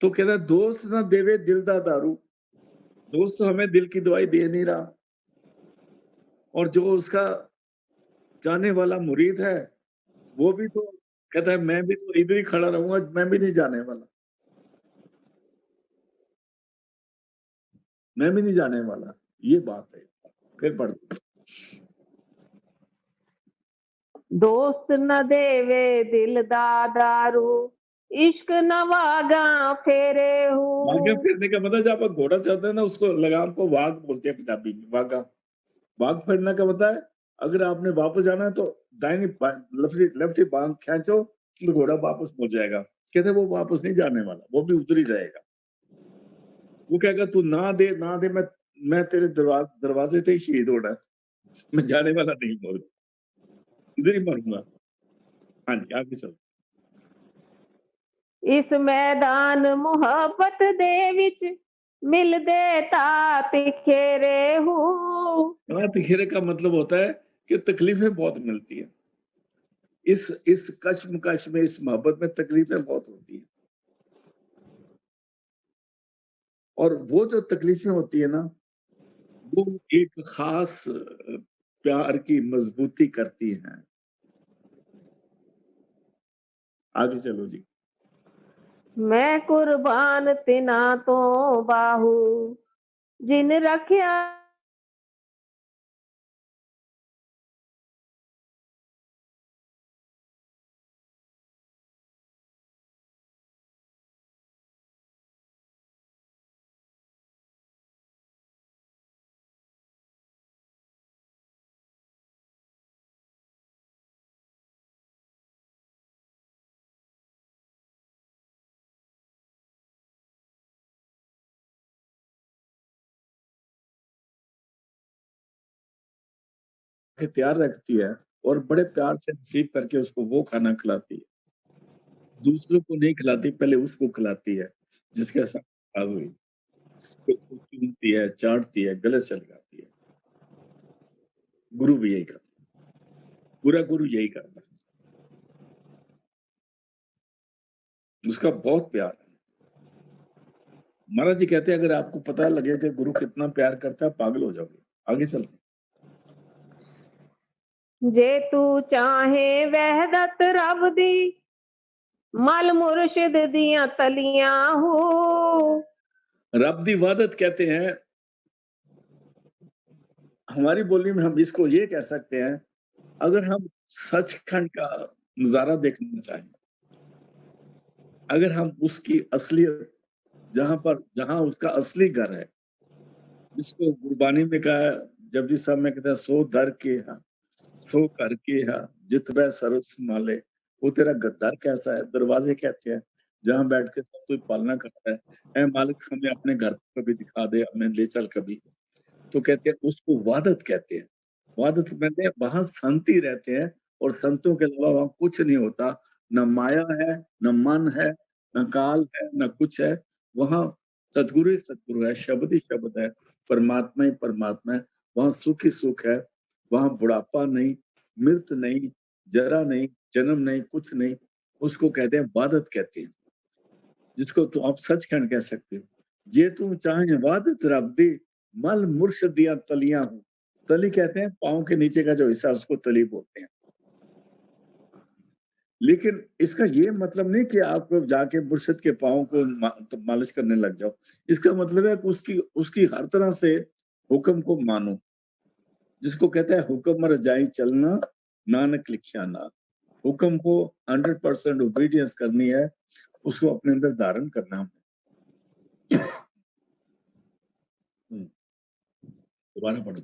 तो कहता है दोस्त ना देवे दिल दा दारू, दोस्त तो हमें दिल की दवाई दे नहीं रहा, और जो उसका जाने वाला मुरीद है, वो भी तो कहता है मैं भी तो इधर ही खड़ा रहूंगा, मैं भी नहीं जाने वाला, मैं भी नहीं जाने वाला। ये बात है। फिर पढ़। दोस्त न देवे दिल दा दारू, इश्क न वागा फेरे वाघा हूँ। फिरने का मतलब, जब आप घोड़ा चलते हैं ना, उसको लगाम को वाघ बोलते हैं पंजाबी में, वाघा। वाघ फिरने का मतलब है, अगर आपने वापस जाना है तो दाहिनी लेफ्ट ही बांग खींचो तो घोड़ा वापस मुड़ जाएगा। कहते वो वापस नहीं जाने वाला, वो भी उतर ही जाएगा। वो कहेगा तू ना दे ना दे, मैं तेरे दरवाजे से ही शहीद होना है, मैं जाने वाला नहीं हूँ, इधर ही मरूंगा। हाँ जी, आगे चलो। इस मैदान मुहब्बत दे विच मिलदे ता तिखेरे हूँ। हाथ घेरे का मतलब होता है कि तकलीफें बहुत मिलती है। इस कश्मकश में, इस मोहब्बत में तकलीफें बहुत होती हैं। और वो जो तकलीफें होती है ना, वो एक खास प्यार की मजबूती करती हैं। आगे चलो जी। मैं कुर्बान तिना तो बाहू जिन रखिया के तैयार रखती है और बड़े प्यार से रिसीव करके उसको वो खाना खिलाती है। दूसरों को नहीं खिलाती, पहले उसको खिलाती है, जिसके साथ नाराज़ हुई। फिर उसको चूमती है, चाटती है, गले से लगाती है। गुरु भी यही करता है, पूरा गुरु यही करता है। उसका बहुत प्यार है। महाराज जी कहते हैं, अगर आपको पता लगे कि गुरु कितना प्यार करता है, पागल हो जाओगे। आगे चलते हैं। जे तू चाहे वहदत रब दी मल मुर्शिद दियां तलियां हो। रब दी वहदत कहते हैं, हमारी बोली में हम इसको ये कह सकते हैं, अगर हम सचखंड का नज़ारा देखना चाहें, अगर हम उसकी असलियत जहाँ उसका असली घर है, जिसको गुरबानी में कहा है, जपजी साहब में कहते हैं, सो दर के हा, सो कर के हा, जित वह सर्व संभाले। वो तेरा गद्दार कैसा है? दरवाजे कहते हैं, जहाँ बैठ के सब कोई पालना करता है। ऐ मालिक, हमें अपने घर को कभी दिखा दे, हमें ले चल कभी। तो कहते हैं, उसको वादत कहते हैं। वादत कहते हैं, वहां संत ही रहते हैं और संतों के अलावा वहां कुछ नहीं होता। न माया है, न मन है, न काल है, न कुछ है। वहां सतगुरु ही सतगुरु है, शब्द ही शब्द है, परमात्मा ही परमात्मा है। वहां सुख ही सुख है, वहां बुढ़ापा नहीं, मृत नहीं, जरा नहीं, जन्म नहीं, कुछ नहीं। उसको कहते हैं वादत कहते हैं, जिसको तो आप सचखंड कह सकते हो। जे तू चाहे वादत रब दी मल मुर्श दिया तलियां हूं। तली कहते हैं पाँव के नीचे का जो हिस्सा, उसको तली बोलते हैं। लेकिन इसका ये मतलब नहीं कि आप जाके मुर्शिद के पाँव को मालिश करने लग जाओ। इसका मतलब है कि उसकी उसकी हर तरह से हुक्म को मानो, जिसको कहते हैं हुक्म रजाई चलना, नानक लिखिया ना। हुक्म को 100% ओबीडियंस करनी है, उसको अपने अंदर धारण करना है। दोबारा पढ़ो।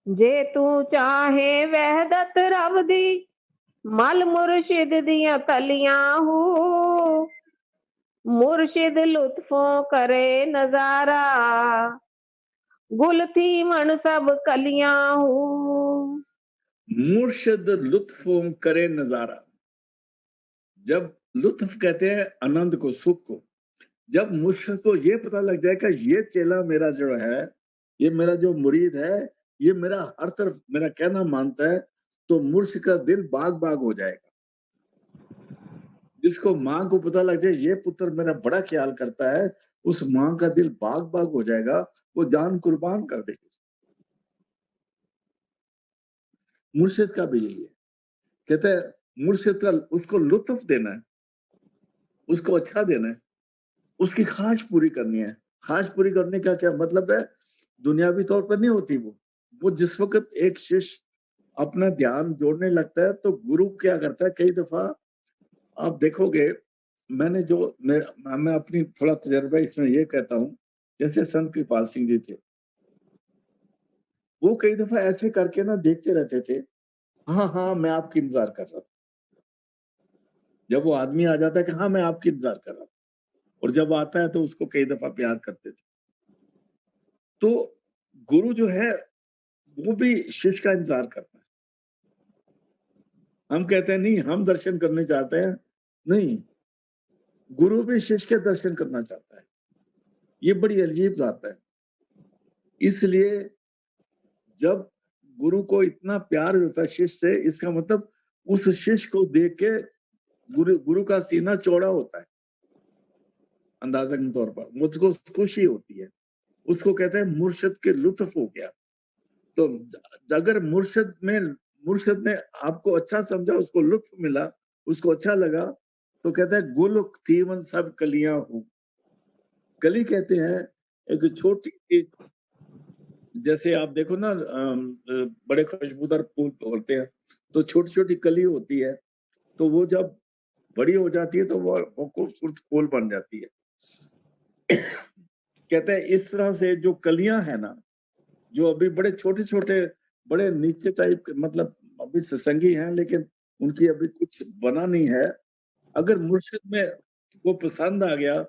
जे तू चाहे वहदत रब दी मल मुर्शिद दियां तलियां हो। मुर्शिद लुत्फों करे नजारा गुल थी मन सब कलियां हो। मुर्शिद लुत्फ करे नजारा। जब लुत्फ कहते हैं आनंद को, सुख को, जब मुर्शिद को ये पता लग जाए कि ये चेला मेरा जो है, ये मेरा जो मुरीद है, ये मेरा हर तरफ मेरा कहना मानता है, तो मुर्शिद का दिल बाग बाग हो जाएगा। जिसको माँ को पता लग जाए ये पुत्र मेरा बड़ा ख्याल करता है, उस माँ का दिल बाग बाग हो जाएगा, वो जान कुर्बान कर देगी। मुर्शिद का भी यही है। कहते हैं मुर्शिद का उसको लुत्फ देना है, उसको अच्छा देना है, उसकी ख्वाहिश पूरी करनी है। ख्वाहिश पूरी करने का क्या मतलब है? दुनियावी तौर पर नहीं होती वो जिस वक्त एक शिष्य अपना ध्यान जोड़ने लगता है, तो गुरु क्या करता है, कई दफा आप देखोगे, मैंने जो मैं अपनी थोड़ा तजर्बा इसमें ये कहता हूँ, जैसे संत कृपाल सिंह जी थे, वो कई दफा ऐसे करके ना देखते रहते थे, हाँ हाँ मैं आपकी इंतजार कर रहा था। जब वो आदमी आ जाता है कि हाँ मैं आपकी इंतजार कर रहा था, और जब आता है तो उसको कई दफा प्यार करते थे। तो गुरु जो है, वो भी शिष्य का इंतजार करता है। हम कहते हैं नहीं, हम दर्शन करने चाहते हैं, नहीं, गुरु भी शिष्य के दर्शन करना चाहता है। ये बड़ी अजीब बात है। इसलिए जब गुरु को इतना प्यार होता है शिष्य से, इसका मतलब उस शिष्य को देख के गुरु गुरु का सीना चौड़ा होता है, अंदाजा के तौर पर मुझको खुशी होती है। उसको कहते हैं मुर्शिद के लुत्फ हो गया। तो अगर मुर्शिद ने आपको अच्छा समझा, उसको लुत्फ मिला, उसको अच्छा लगा, तो कहता है गुल थीवन सब कलियां हो। कली कहते हैं एक छोटी सी, जैसे आप देखो ना बड़े खुशबूदार फूल होते हैं, तो छोटी छोटी कली होती है, तो वो जब बड़ी हो जाती है तो वो खूबसूरत फूल बन जाती है। कहते हैं इस तरह से जो कलियां है ना, जो अभी बड़े छोटे छोटे, बड़े नीचे टाइप के, मतलब अभी सत्संगी हैं लेकिन उनकी अभी कुछ बना नहीं है, अगर मुर्शिद में वो पसंद आ गया,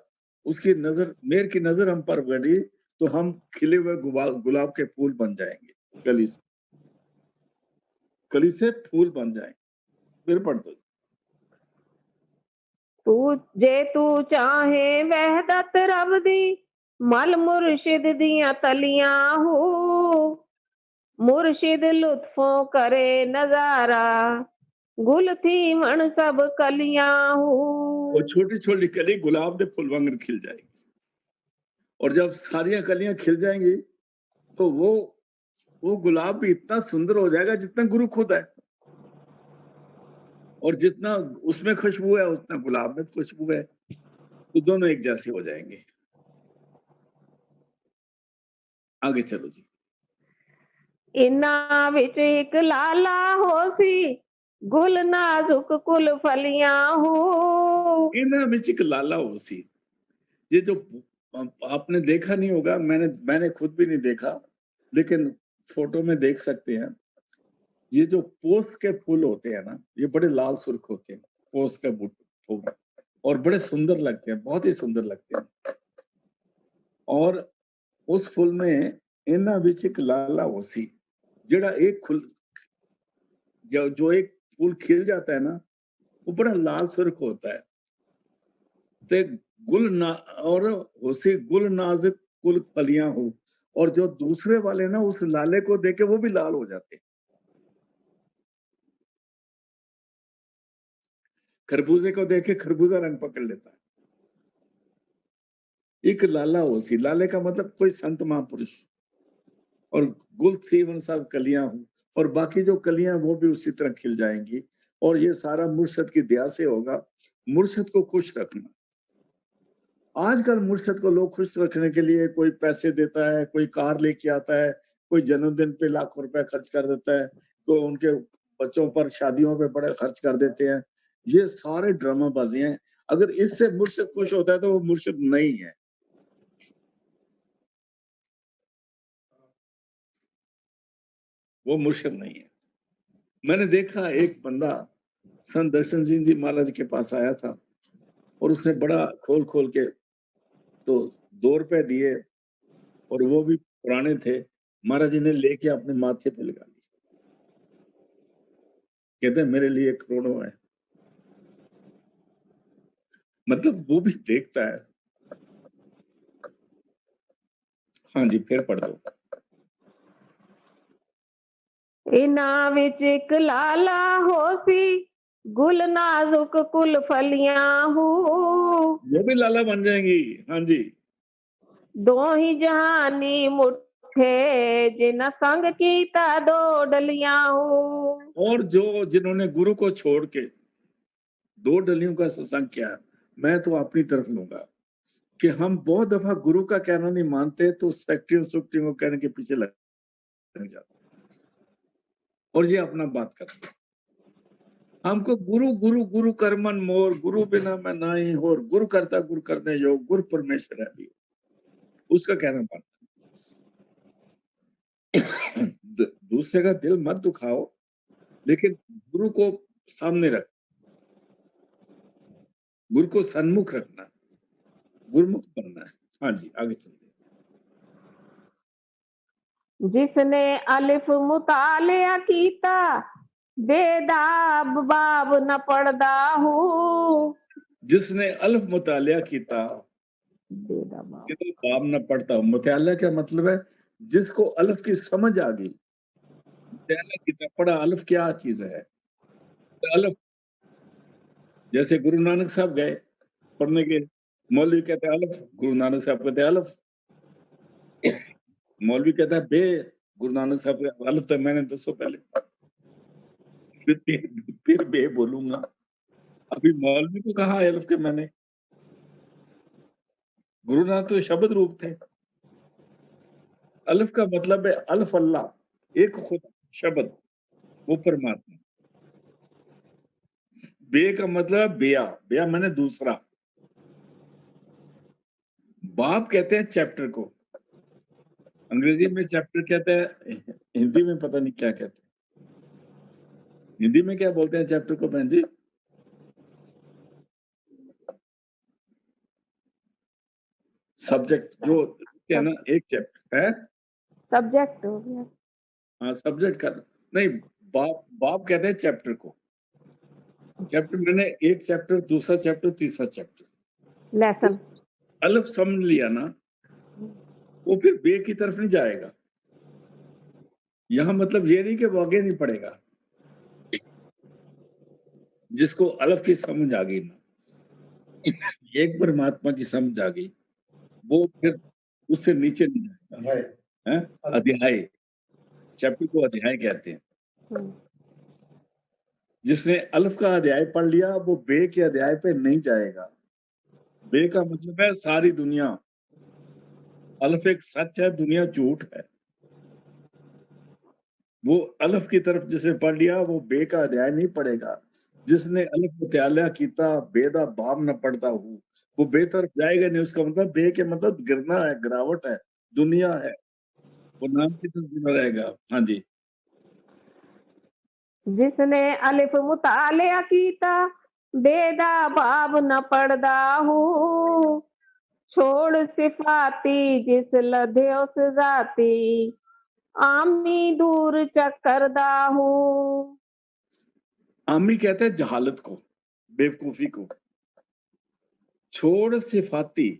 उसकी नजर, मेर की नजर हम पर पड़ी, तो हम खिले हुए गुलाब के फूल बन जाएंगे। कली से कली से फूल बन जाएंगे। फिर पढ़ दो। तू जे तू चाहे वहदत रब दी, मल मुर्शिद दियां तलियां हो। मुर्शिद लुत्फों करे नजारा, गुल थी मन सब कलियां हो। वो छोटी छोटी कली गुलाब के फूल वांगर खिल जाएगी, और जब सारियां कलियां खिल जाएंगी तो वो गुलाब भी इतना सुंदर हो जाएगा जितना गुरु खुद है, और जितना उसमें खुशबू है उतना गुलाब में खुशबू है, तो दोनों एक जैसे हो जाएंगे। आगे चलो जी। इन्ना विच एक लाला होसी, गुल नाजुक कुल फलियां हो। इन्हें विच एक लाला हो सी, ये जो आपने देखा नहीं होगा, मैंने खुद भी नहीं देखा, लेकिन फोटो में देख सकते हैं। ये जो पोस के फूल होते हैं ना, ये बड़े लाल सुर्ख होते हैं, पोस का फूल, और बड़े सुंदर लगते हैं, बहुत ही सुंदर लगते हैं। और उस फूल में इन्ना विच एक लाला होसी, जेड़ा एक जो एक फूल खिल जाता है ना, वो बड़ा लाल सुर्ख होता है। ते गुल ना, और उसी गुल नाजुक कुल फलियां हो, और जो दूसरे वाले ना उस लाले को देखे वो भी लाल हो जाते हैं। खरबूजे को देखे खरबूजा रंग पकड़ लेता है। एक लाला होसी, लाले का मतलब कोई संत महापुरुष, और गुल सीवन सब कलियां हो, और बाकी जो कलियां वो भी उसी तरह खिल जाएंगी, और ये सारा मुर्शद की दया से होगा। मुर्शद को खुश रखना, आजकल मुर्शद को लोग खुश रखने के लिए कोई पैसे देता है, कोई कार लेके आता है, कोई जन्मदिन पे लाखों रुपए खर्च कर देता है, कोई उनके बच्चों पर शादियों पे बड़े खर्च कर देते हैं। ये सारे ड्रामाबाजी हैं। अगर इससे मुर्शद खुश होता है तो वो मुर्शद नहीं है। वो मुर्शद नहीं है। मैंने देखा एक बंदा संत दर्शन सिंह जी महाराज के पास आया था, और उसने बड़ा खोल खोल के तो 2 रुपए दिए, और वो भी पुराने थे। महाराज जी ने लेके अपने माथे पे लगा ली। कहते हैं मेरे लिए करोड़ों है। मतलब वो भी देखता है। हाँ जी, फिर पढ़ दो। इना विच एक लाला होसी, गुल नाजुक कुल फलियां हो। वो भी लाला बन जाएंगी। हाँ जी। दो ही जहानी मुठे, जिन संग कीता दो डलियां हो। और जो जिन्होंने गुरु को छोड़ के 2 डलियों का सत्संग किया, मैं तो अपनी तरफ लूंगा कि हम बहुत दफा गुरु का कहना नहीं मानते, तो सेक्टियों सुक्तियों को कहने के पीछे लग जाते, और ये अपना बात करते हैं। हमको गुरु गुरु गुरु कर्मन मोर, गुरु बिना मैं नाही होर, गुरु करने योग, गुरु परमेश्वर है भी, उसका कहना मानते। दूसरे का दिल मत दुखाओ, लेकिन गुरु को सामने रख, गुरु को सन्मुख रखना, गुरुमुख बनना है। हाँ जी, आगे चलते हैं। जिसने अलिफ मुतालिया कीता, बेदाब बाब न पढ़दा हूँ। जिसने अल्फ मुतालिया कीता, बेदाब कि तो बाब न पढ़ता। मुतालिया क्या मतलब है? जिसको अल्फ की समझ आ गई, मुताला किताब पढ़ा, अलिफ क्या चीज़ है? अलिफ जैसे गुरु नानक साहब गए पढ़ने के, मौलवी कहते हैं अलिफ, गुरु नानक साहब कहते हैं अलिफ। मौलवी कहता है बे, गुरु नानक साहब कहते हैं, अलिफ तो मैंने दसो पहले, फिर बे बोलूँगा। अभी मौलवी को कहा अलिफ के मैंने, गुरु नानक तो शब्द रूप थे। अलिफ का मतलब है अल्फ अल्लाह, एक खुदा, शब्द, वो परमात्मा। बे का मतलब बेया, बेया माने दूसरा। बाप कहते हैं चैप्टर को, अंग्रेजी में चैप्टर कहते हैं, हिंदी में पता नहीं क्या कहते हैं। हिंदी में क्या बोलते हैं चैप्टर को बहन जी? सब्जेक्ट जो क्या ना, एक चैप्टर है। सब्जेक्ट हो गया। हाँ, सब्जेक्ट का नहीं, बाप बाप कहते हैं चैप्टर को। चैप्टर मैंने एक चैप्टर, दूसरा चैप्टर, तीसरा चैप्टर। लेसन। अलिफ समझ लिया ना, वो फिर बे की तरफ नहीं जाएगा। यहाँ मतलब ये नहीं कि वो आगे नहीं पढ़ेगा। जिसको अलिफ की समझ आ गई ना, एक परमात्मा की समझ आ गई, वो फिर उससे नीचे नहीं जाएगा। है अध्याय, चैप्टर को अध्याय कहते हैं। जिसने अलिफ का अध्याय पढ़ लिया वो बे के अध्याय पे नहीं जाएगा। बे का मतलब है सारी दुनिया, अलिफ एक सच है, दुनिया झूठ है। वो अलिफ की तरफ जिसने पढ़ लिया वो बे का अध्याय नहीं पढ़ेगा। जिसने अलिफ मुताला कीता बेदा बाब न पढ़ता हूँ, वो बे तरफ जाएगा नहीं। उसका मतलब बे के मतलब गिरना है, गिरावट है, दुनिया है, वो नाम की तरफ गिरा रहेगा। हाँ जी। जिसने अलिफ मुतालिया कीता बेदा बाब न पढ़दा हूँ, छोड़ सिफाती जिस लधे उस जाती, आमी दूर चकरदा हूँ। आमी कहते हैं जहालत को, बेवकूफी को। छोड़ सिफाती,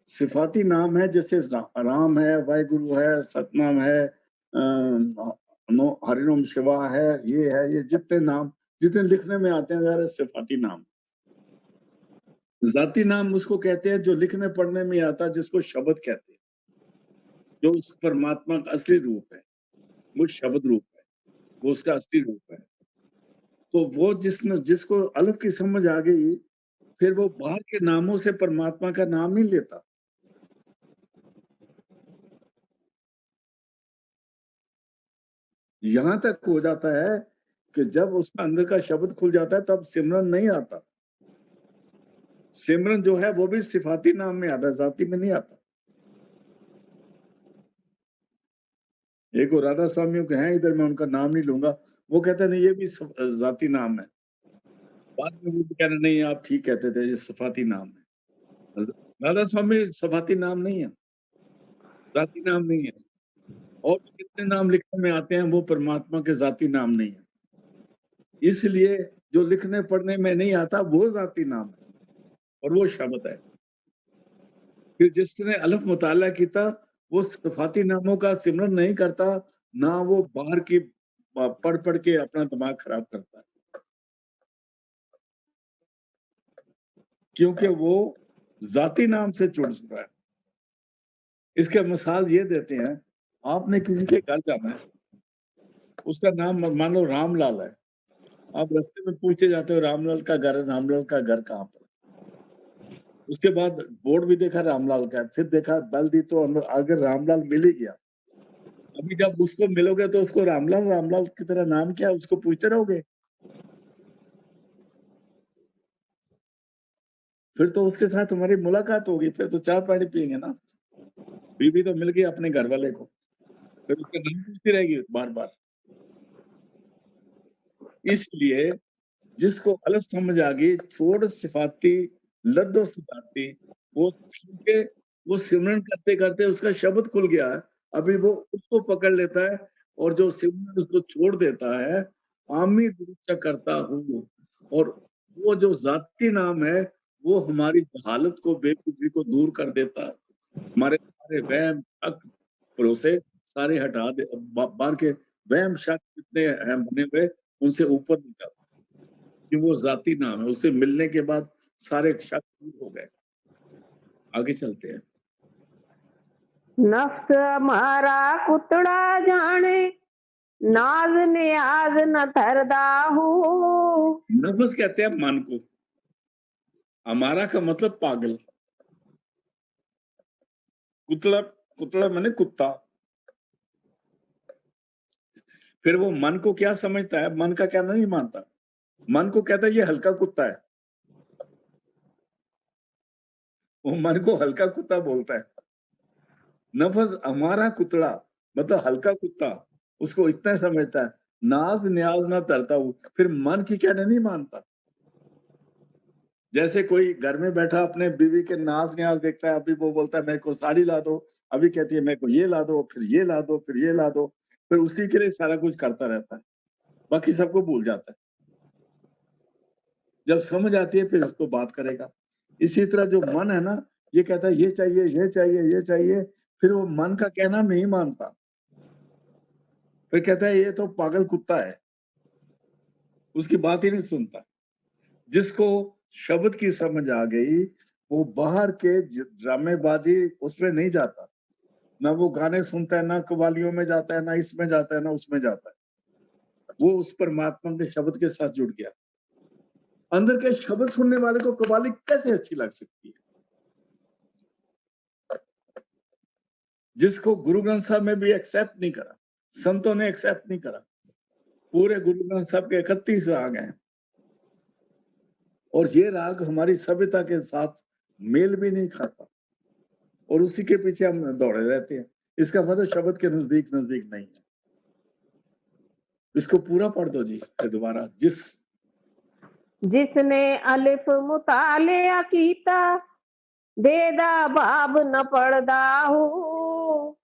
सिफाती नाम है, जैसे राम है, वाहिगुरु है, सतनाम है, हरिओम शिवा है, ये जितने नाम जितने लिखने में आते हैं सारे सिफाती नाम। जाती नाम उसको कहते हैं जो लिखने पढ़ने में आता, जिसको शब्द कहते हैं, जो उस परमात्मा का असली रूप है, वो शब्द रूप है, वो उसका असली रूप है। तो वो जिसको अलिफ की समझ आ गई, फिर वो बाहर के नामों से परमात्मा का नाम नहीं लेता। यहाँ तक हो जाता है कि जब उसका अंदर का शब्द खुल जाता है तब सिमरन नहीं आता। सिमरन जो है वो भी सिफाती नाम में आता है, जाती में नहीं आता। एक वो राधा स्वामी के हैं इधर, मैं उनका नाम नहीं लूंगा, वो कहते नहीं ये भी जाती नाम है। बाद में वो कह रहे नहीं आप ठीक कहते थे, ये सफाती नाम है। राधा स्वामी सफाती नाम नहीं है, जाती नाम नहीं है। और कितने नाम लिखने में आते हैं वो परमात्मा के जाती नाम नहीं है। इसलिए जो लिखने पढ़ने में नहीं आता वो जाती नाम है और वो शब्द है। फिर जिसने अलिफ मुताला कीता वो सिफाती नामों का सिमरन नहीं करता, ना वो बाहर की पढ़ पढ़ के अपना दिमाग खराब करता है, क्योंकि वो जाती नाम से जुड़ चुका है। इसका मिसाल ये देते हैं, आपने किसी के घर जाना है, उसका नाम मान लो रामलाल है, आप रास्ते में पूछे जाते हो रामलाल का घर, रामलाल का घर कहाँ पर? उसके बाद बोर्ड भी देखा रामलाल का, फिर देखा बल दी तो अगर रामलाल मिल ही गया। अभी जब उसको मिलोगे तो उसको रामलाल रामलाल की तरह नाम क्या है उसको पूछते रहोगे? फिर तो उसके साथ तुम्हारी मुलाकात होगी, फिर तो चाय पानी पिएंगे ना। बीवी तो मिल गई अपने घर वाले को, फिर उसका नाम पूछती रहेगी बार बार। इसलिए जिसको अलग समझ आ गई, छोड़ सिफाती लद्दो सिफाती, वो के वो सिमरन करते करते उसका शब्द खुल गया है, अभी वो उसको पकड़ लेता है। और जो सिमरन उसको छोड़ देता है, आमी दुरुस्त करता हूँ। और वो जो जाती नाम है वो हमारी जहालत को, बेवकूफी को दूर कर देता है। हमारे सारे वहम शक भरोसे सारे हटा दे, बाहर के वहम शक जितने हैं बने हुए उनसे ऊपर नहीं जाता, कि वो ज़ाती नाम है, उससे मिलने के बाद सारे शक दूर हो गए। आगे चलते हैं। नफ्स हमारा कुतड़ा जाने, नाज़ नियाज़ न धरदा हूँ। नफ़्स कहते हैं मन को, हमारा का मतलब पागल, कुतड़ा कुतड़ा माने कुत्ता। फिर वो मन को क्या समझता है, मन का कहना नहीं मानता। मन को कहता है ये हल्का कुत्ता है। वो मन को हल्का कुत्ता बोलता है। नफ़्स हमारा कुतड़ा मतलब हल्का कुत्ता, उसको इतना समझता है, नाज़ न्याज़ ना करता हूँ, फिर मन की कहना नहीं मानता। जैसे कोई घर में बैठा अपने बीवी के नाज़ न्याज़ देखता है, अभी वो बोलता है मेरे को साड़ी ला दो, अभी कहती है मेरे को ये ला दो, फिर ये ला दो, फिर ये ला दो, फिर उसी के लिए सारा कुछ करता रहता है, बाकी सबको भूल जाता है। जब समझ आती है फिर उसको बात करेगा। इसी तरह जो मन है ना, ये कहता है ये चाहिए, ये चाहिए, ये चाहिए, फिर वो मन का कहना नहीं मानता। फिर कहता है ये तो पागल कुत्ता है, उसकी बात ही नहीं सुनता। जिसको शब्द की समझ आ गई, वो बाहर के ड्रामेबाजी उसमें नहीं जाता। ना वो गाने सुनता है, ना कव्वालियों में जाता है, ना इसमें जाता है, ना उसमें जाता है। वो उस परमात्मा के शब्द के साथ जुड़ गया। अंदर के शब्द सुनने वाले को कव्वाली कैसे अच्छी लग सकती है? जिसको गुरु ग्रंथ साहब में भी एक्सेप्ट नहीं करा, संतों ने एक्सेप्ट नहीं करा। पूरे गुरु ग्रंथ साहब के 31 राग हैं और ये राग हमारी सभ्यता के साथ मेल भी नहीं खाता और उसी के पीछे हम दौड़े रहते हैं। इसका मतलब शब्द के नजदीक नजदीक नहीं है। इसको पूरा पढ़ दो जी दोबारा। जिसने अलिफ मुतालिया कीता, बेदा बाब न पढ़दा हूँ।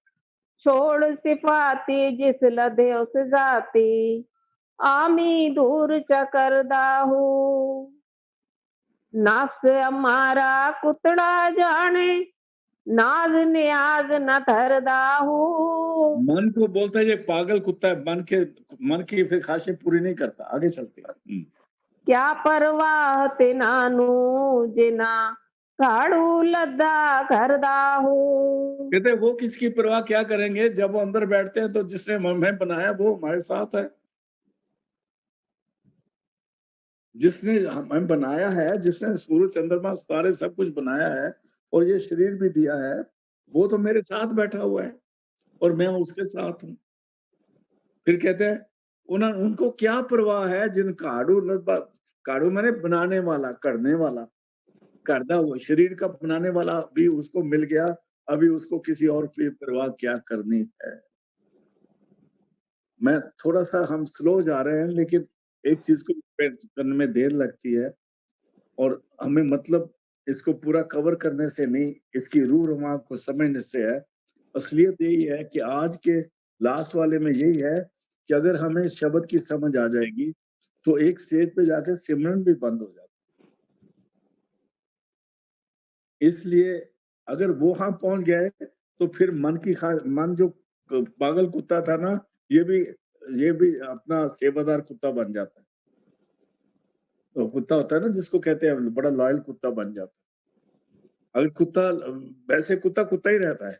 छोड़ सिफाती जिस लदे उस जाती, आमी दूर चकरदा हूँ। नफ्स हमारा कुतड़ा जाने, नाज न्याज न धरदा हूँ। मन को बोलता है ये पागल कुत्ता है, मन की फिर ख्वाहिशें पूरी नहीं करता। आगे चलते हैं। क्या परवाह ते नानू जिना, काड़ू लद्दा करदा हूँ। कहते हैं वो किसकी परवाह क्या करेंगे, जब वो अंदर बैठते हैं तो जिसने हमें बनाया वो हमारे साथ है। जिसने हमें बनाया है, जिसने सूरज चंद्रमा सितारे सब कुछ बनाया है और ये शरीर भी दिया है, वो तो मेरे साथ बैठा हुआ है और मैं उसके साथ हूँ। फिर कहते हैं उनको क्या परवाह है जिन काड़ू माने बनाने वाला, करने वाला, करदा हुआ शरीर का बनाने वाला भी उसको मिल गया, अभी उसको किसी और की परवाह क्या करनी है। मैं थोड़ा-सा हम स्लो जा रहे हैं लेकिन एक चीज़ को करने में देर लगती है और हमें मतलब इसको पूरा कवर करने से नहीं, इसकी रूह-रुमा को समझने से है। असलियत यही है कि आज के लास्ट वाले में यही है कि अगर हमें शब्द की समझ आ जाएगी, तो एक स्टेज पे जाके सिमरन भी बंद हो जाता है। इसलिए अगर वो वहाँ पहुँच गए, तो फिर मन जो पागल कुत्ता था ना, ये भी अपना सेवादार कुत्ता बन जाता है। तो कुत्ता होता है ना जिसको कहते हैं बड़ा लॉयल कुत्ता बन जाता है। अगर कुत्ता वैसे कुत्ता कुत्ता ही रहता है,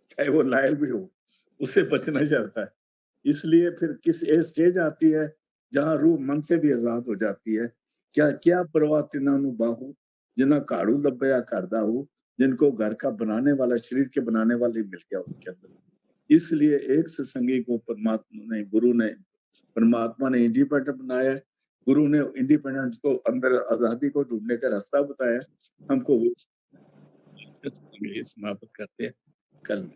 चाहे वो लॉयल भी हो, उससे बचना चाहता है। इसलिए फिर एक स्टेज आती है, जहाँ रूह मन से भी आज़ाद हो जाती है। क्या क्या परवाह तिन्हां बाहू, जिन्हें काड़ू लब्या करदा हूँ, जिनको घर का बनाने वाला, शरीर के बनाने वाले मिल गया उनके अंदर। इसलिए एक सत्संगी को गुरु ने, परमात्मा ने इंडिपेंडेंट बनाया है। गुरु ने इंडिपेंडेंस को अंदर आज़ादी को ढूँढने का रास्ता बताया। हमको वो समाप्त करते हैं कल।